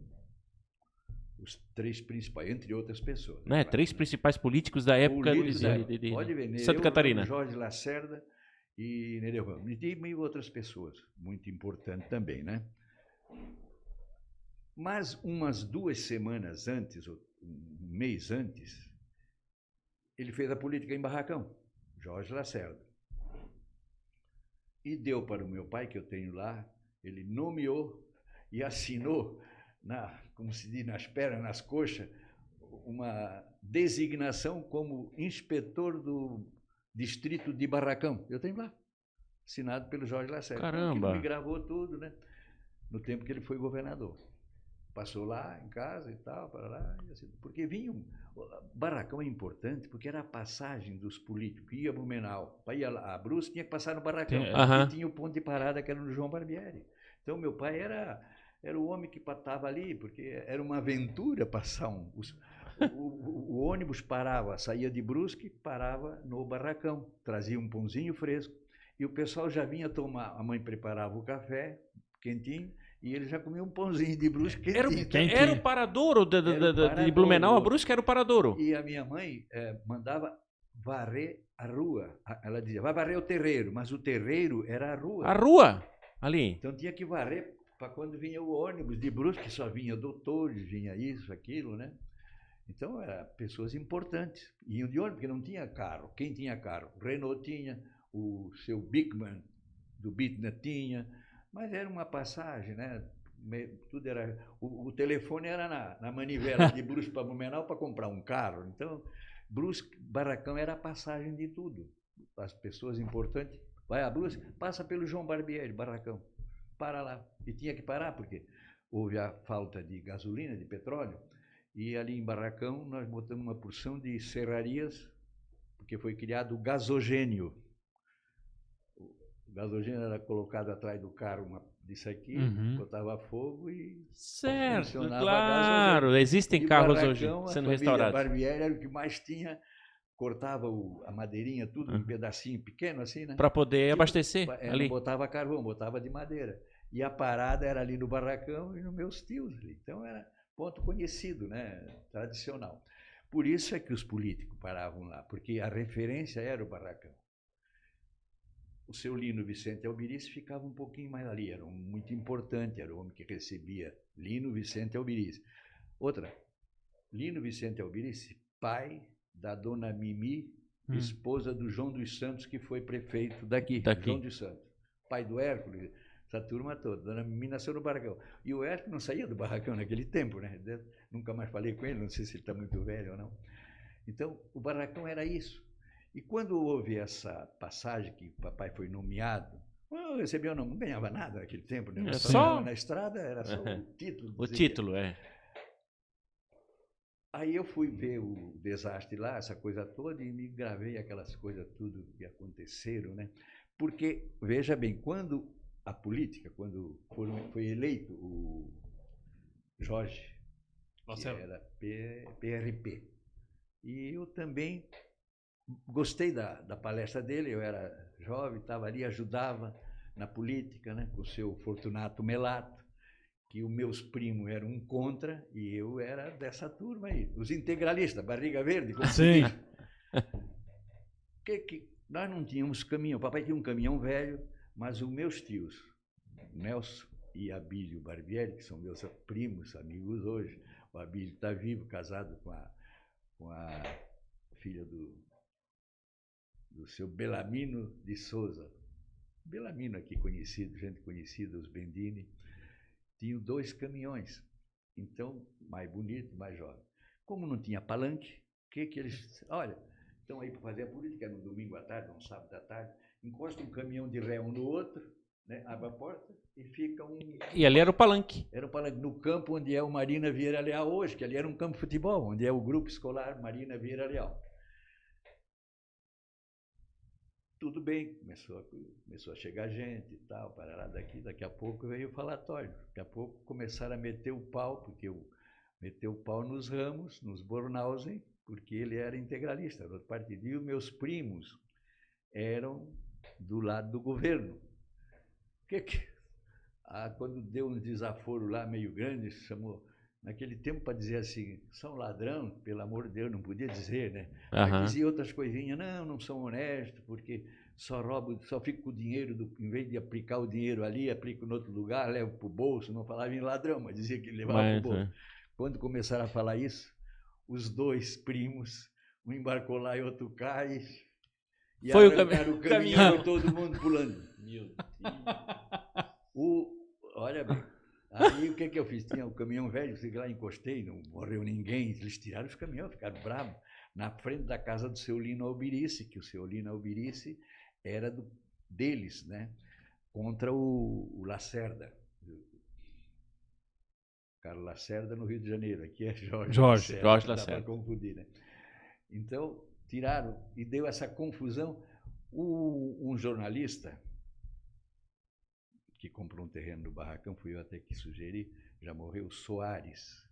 Os três principais, entre outras pessoas. Né? Claro, Três né? principais políticos da época Políticos da época. de Pode ver, Santa Nereu Catarina. Ramos, Jorge Lacerda e Nereu Ramos. E outras pessoas, muito importante também, né? Mas umas 2 semanas antes, ou um mês antes, ele fez a política em Barracão, Jorge Lacerda. E deu para o meu pai, que eu tenho lá, ele nomeou e assinou, como se diz, nas pernas, nas coxas, uma designação como inspetor do distrito de Barracão. Eu tenho lá, assinado pelo Jorge Lacerda. Caramba. Ele me gravou tudo, né? No tempo que ele foi governador. Passou lá em casa e tal, para lá, e assim, porque vinham. Barracão é importante porque era a passagem dos políticos. Ia a Blumenau, para ir a Brusque, tinha que passar no Barracão. Aham. E tinha o ponto de parada que era no João Barbieri. Então, meu pai era o homem que estava ali, porque era uma aventura passar o ônibus parava, saía de Brusque, parava no Barracão, trazia um pãozinho fresco, e o pessoal já vinha tomar, a mãe preparava o café quentinho, e ele já comia um pãozinho de Brusque quentinho. Era o paradouro de Blumenau a Brusque, era o paradouro. E a minha mãe mandava varrer a rua. Ela dizia, vai varrer o terreiro, mas o terreiro era a rua. A rua, ali. Então tinha que varrer para quando vinha o ônibus de Brusque, só vinha doutores, vinha isso, aquilo, né? Então, eram pessoas importantes. Iam de ônibus, porque não tinha carro. Quem tinha carro? O Renault tinha, o seu Bigman do Bitna tinha, mas era uma passagem, né? Tudo era, o telefone era na manivela de Brusque para Blumenau para comprar um carro. Então, Brusque, Barracão era a passagem de tudo. As pessoas importantes, vai a Brusque, passa pelo João Barbieri, Barracão, para lá. E tinha que parar, porque houve a falta de gasolina, de petróleo, e ali em Barracão nós botamos uma porção de serrarias, porque foi criado o gasogênio. O gasogênio era colocado atrás do carro disso aqui, botava fogo e Certo, funcionava claro. gasogênio. Existem E carros barracão, hoje a sendo família restaurados. Barbieri era o que mais tinha, cortava a madeirinha, tudo em pedacinho pequeno assim, né? Para poder abastecer Não ali. botava carvão, botava de madeira. E a parada era ali no barracão e nos meus tios ali. Então era ponto conhecido, né? Tradicional. Por isso é que os políticos paravam lá, porque a referência era o barracão. O seu Lino Vicente Albirici ficava um pouquinho mais ali, era muito importante, era o homem que recebia Lino Vicente Albirici. Outra, Lino Vicente Albirici, pai da dona Mimi, esposa do João dos Santos, que foi prefeito daqui. João dos Santos. Pai do Hércules, essa turma toda. Dona Mimi nasceu no barracão. E o Hércules não saía do barracão naquele tempo, né? Nunca mais falei com ele, não sei se ele está muito velho ou não. Então, o barracão era isso. E quando houve essa passagem que o papai foi nomeado, não recebeu, não ganhava nada naquele tempo, né? Só na estrada era só o título. O título, é. Aí eu fui ver o desastre lá, essa coisa toda, e me gravei aquelas coisas tudo que aconteceram, né? Porque, veja bem, quando a política, quando foi eleito o Jorge, que era PRP, e eu também gostei da palestra dele, eu era jovem, estava ali, ajudava na política, né, com o seu Fortunato Melato, que os meus primos eram um contra e eu era dessa turma aí, os integralistas, barriga verde. Sim. Nós não tínhamos caminhão, o papai tinha um caminhão velho, mas os meus tios, Nelson e Abílio Barbieri, que são meus primos, amigos hoje, o Abílio está vivo, casado com a filha do seu Belamino de Souza. Belamino aqui conhecido, gente conhecida, os Bendini, tinham 2 caminhões, então, mais bonito, mais jovem. Como não tinha palanque, que eles... Olha, estão aí para fazer a política, no domingo à tarde, no sábado à tarde, encosta um caminhão de ré um no outro, né, abre a porta e fica um... E ali era o palanque. Era o palanque, no campo onde é o Marina Vieira Leal hoje, que ali era um campo de futebol, onde é o grupo escolar Marina Vieira Leal. Tudo bem, começou a chegar gente e tal, parará daqui a pouco veio o falatório, daqui a pouco começaram a meter o pau, porque meteu o pau nos Ramos, nos Bornhausen, porque ele era integralista, era outro partido, e os meus primos eram do lado do governo. Quando deu um desaforo lá meio grande, chamou, naquele tempo para dizer assim, são ladrão, pelo amor de Deus, não podia dizer, né? Mas dizia outras coisinhas, não são honestos, porque só roubam, só fico com o dinheiro, em vez de aplicar o dinheiro ali, aplico em outro lugar, levo para o bolso, não falava em ladrão, mas dizia que levava para o bolso. Quando começaram a falar isso, os 2 primos, um embarcou lá e outro cá, e foi o caminhão e todo mundo pulando. Meu Deus. Olha bem, aí o que eu fiz? Tinha o caminhão velho, fui lá, encostei, não morreu ninguém, eles tiraram os caminhões, ficaram bravos, na frente da casa do seu Lino Albirici, que o seu Lino Albirici era deles, né? Contra o Lacerda. Carlos Lacerda no Rio de Janeiro, aqui é Jorge Lacerda. Dá para confundir, né? Então, tiraram e deu essa confusão. Um jornalista que comprou um terreno no barracão, fui eu até que sugeri, já morreu, Soares.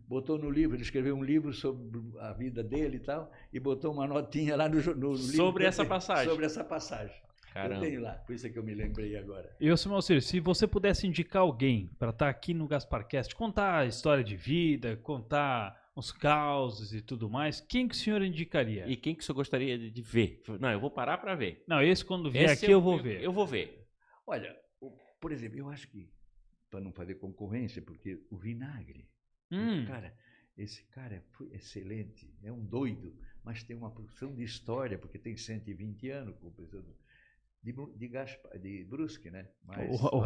Botou no livro, ele escreveu um livro sobre a vida dele e tal, e botou uma notinha lá no livro. Sobre essa passagem. Sobre essa passagem. Caramba. Eu tenho lá, por isso é que eu me lembrei agora. E, Simão Ciro, se você pudesse indicar alguém para estar aqui no GasparCast, contar a história de vida, contar os causos e tudo mais, quem que o senhor indicaria? E quem que o senhor gostaria de ver? Não, eu vou parar para ver. Não, esse quando vier aqui eu vou ver. Eu vou ver. Olha, por exemplo, eu acho que, para não fazer concorrência, porque o Vinagre, esse cara foi excelente, é um doido, mas tem uma porção de história, porque tem 120 anos, com o pessoal de Brusque, né? Mas, o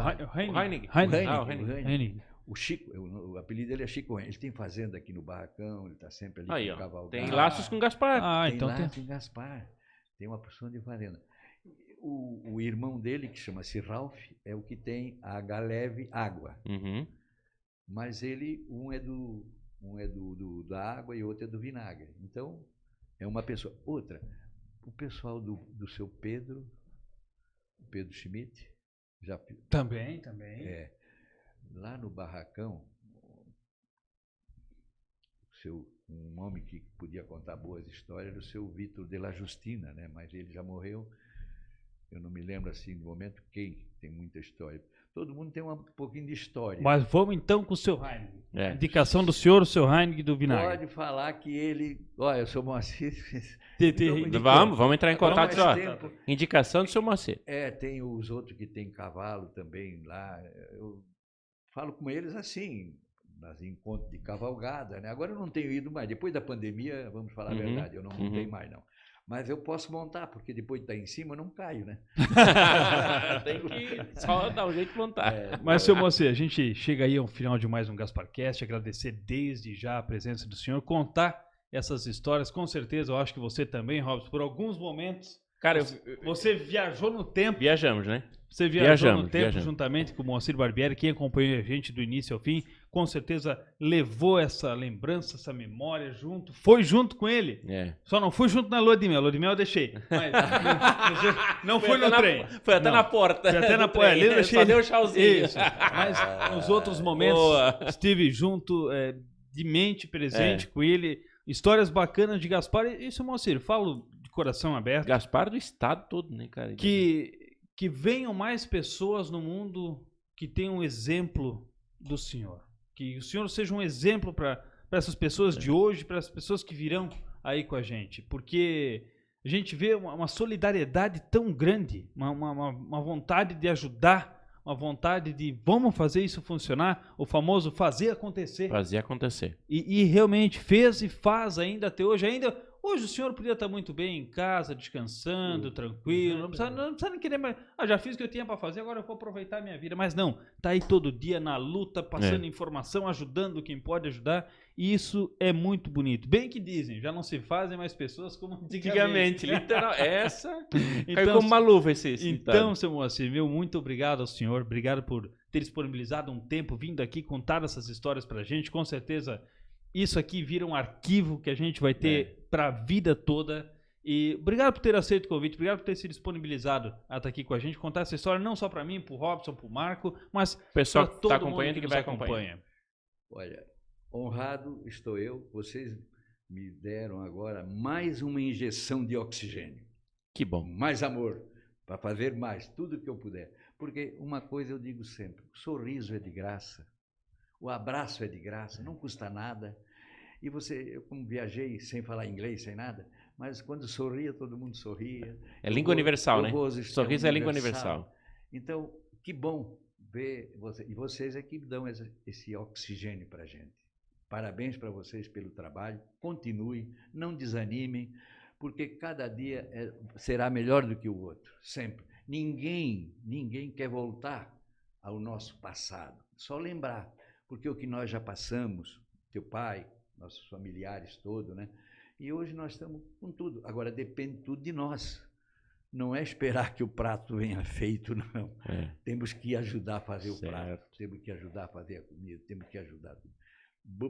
Heinig. O Chico, o apelido dele é Chico Henrique. Ele tem fazenda aqui no barracão, ele está sempre ali aí, com o Cavalgado. Tem laços com Gaspar. Então tem Gaspar. Tem uma porção de fazenda. O irmão dele, que chama-se Ralph, é o que tem a Galeve Água. Mas ele, um é da água e outro é do vinagre. Então, é uma pessoa. Outra, o pessoal do seu Pedro Schmidt, já Também. lá no Barracão, um homem que podia contar boas histórias era o seu Vitor de la Justina, né? Mas ele já morreu. Eu não me lembro assim no momento quem tem muita história. Todo mundo tem um pouquinho de história. Mas vamos então com o seu Heinrich. Indicação do senhor, o seu Heinrich do Vinagre. Pode falar que ele... Olha, eu sou Moacir... Vamos entrar em contato. Tempo. Indicação do seu Moacir. Tem os outros que tem cavalo também lá. Eu falo com eles assim, nas encontros de cavalgada, né? Agora eu não tenho ido mais. Depois da pandemia, vamos falar a verdade, eu não montei mais, não. Mas eu posso montar, porque depois de estar em cima eu não caio, né? Tem que só dar um jeito de montar. Mas, seu Moacir, a gente chega aí ao final de mais um GasparCast, agradecer desde já a presença do senhor, contar essas histórias, com certeza, eu acho que você também, Robson, por alguns momentos, cara, você viajou no tempo. Viajamos, né? Você viajou no tempo juntamente com o Moacir Barbieri, quem acompanhou a gente do início ao fim, com certeza levou essa lembrança, essa memória junto, foi junto com ele. Só não fui junto na lua de mel eu deixei. Mas não foi no trem. Foi até na porta. Foi até na porta. Ali eu deixei. Só deu um tchauzinho. Isso. Mas nos outros momentos estive junto, de mente presente com ele. Histórias bacanas de Gaspar. Isso, Moacir, falo de coração aberto. Gaspar do estado todo, né, cara? Que venham mais pessoas no mundo que tenham um exemplo do senhor. Que o senhor seja um exemplo para essas pessoas de hoje, para as pessoas que virão aí com a gente. Porque a gente vê uma solidariedade tão grande, uma vontade de ajudar, uma vontade de vamos fazer isso funcionar, o famoso fazer acontecer. Fazer acontecer. E realmente fez e faz ainda até hoje. Hoje o senhor podia estar muito bem em casa, descansando, tranquilo, não precisa nem querer mais. Já fiz o que eu tinha para fazer, agora eu vou aproveitar a minha vida. Mas não, tá aí todo dia na luta, passando informação, ajudando quem pode ajudar. E isso é muito bonito. Bem que dizem, já não se fazem mais pessoas como antigamente. Literal, caiu como uma luva esse Então, seu Moacir, muito obrigado ao senhor, obrigado por ter disponibilizado um tempo, vindo aqui contar essas histórias pra gente. Com certeza isso aqui vira um arquivo que a gente vai ter para a vida toda. E obrigado por ter aceito o convite, obrigado por ter se disponibilizado a estar aqui com a gente, contar essa história não só para mim, para o Robson, para o Marco, mas para todo mundo que nos acompanha. Olha, honrado estou eu, vocês me deram agora mais uma injeção de oxigênio. Que bom. Mais amor, para fazer mais, tudo que eu puder. Porque uma coisa eu digo sempre, o sorriso é de graça. O abraço é de graça, não custa nada. E eu como viajei sem falar inglês, sem nada, mas quando sorria, todo mundo sorria. É língua universal, né? Sorriso é língua universal. Então, que bom ver vocês. E vocês é que dão esse oxigênio para a gente. Parabéns para vocês pelo trabalho. Continuem, não desanimem, porque cada dia será melhor do que o outro, sempre. Ninguém quer voltar ao nosso passado. Só lembrar. Porque o que nós já passamos, teu pai, nossos familiares todos, né? E hoje nós estamos com tudo. Agora depende tudo de nós. Não é esperar que o prato venha feito, não. Temos que ajudar a fazer o prato, temos que ajudar a fazer a comida, temos que ajudar tudo.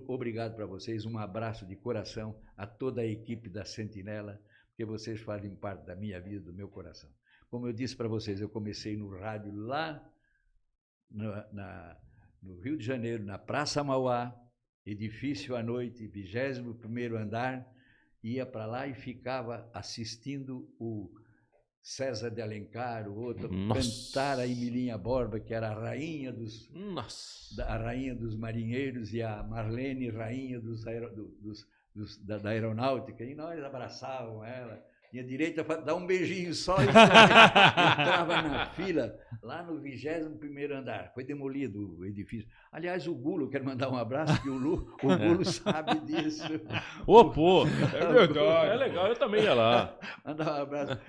Obrigado para vocês, um abraço de coração a toda a equipe da Sentinela, porque vocês fazem parte da minha vida, do meu coração. Como eu disse para vocês, eu comecei no rádio lá no Rio de Janeiro, na Praça Mauá, edifício à noite, 21º andar, ia para lá e ficava assistindo o César de Alencar, o outro, cantar a Emilinha Borba, que era a rainha dos marinheiros, e a Marlene, rainha da aeronáutica, e nós abraçávamos ela. Tinha direito a dar um beijinho só e entrava na fila, lá no 21º andar. Foi demolido o edifício. Aliás, o Gulo, quero mandar um abraço, que o Gulo sabe disso. Pô, é verdade. É legal, eu também ia lá. Mandar um abraço.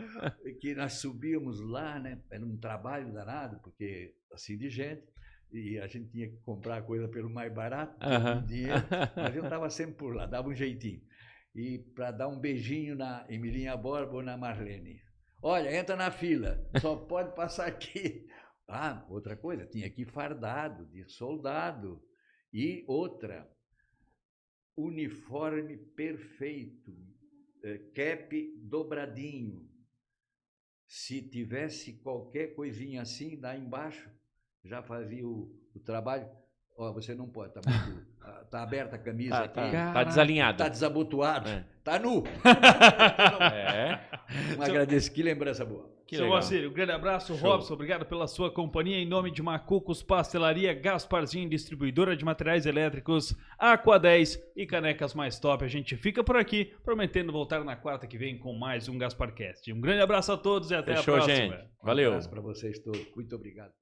Que nós subíamos lá, né? Era um trabalho danado, porque assim de gente, e a gente tinha que comprar coisa pelo mais barato, dinheiro, mas eu estava sempre por lá, dava um jeitinho. E para dar um beijinho na Emilinha Borba ou na Marlene. Olha, entra na fila, só pode passar aqui. Outra coisa, tinha que ir fardado, de soldado. E outra, uniforme perfeito, cap dobradinho. Se tivesse qualquer coisinha assim, lá embaixo, já fazia o trabalho. Ó, você não pode, tá aberta a camisa aqui. Tá desalinhado. Tá desabotoado. Tá nu. É. Agradeço. Que lembrança boa. Que Seu legal. Moacir, um grande abraço. Show. Robson, obrigado pela sua companhia. Em nome de Macucos Pastelaria, Gasparzinho, distribuidora de materiais elétricos, Aqua 10 e Canecas Mais Top. A gente fica por aqui, prometendo voltar na quarta que vem com mais um Gasparcast. Um grande abraço a todos e até Fechou, a próxima. gente. Valeu. Um abraço para vocês todos. Muito obrigado.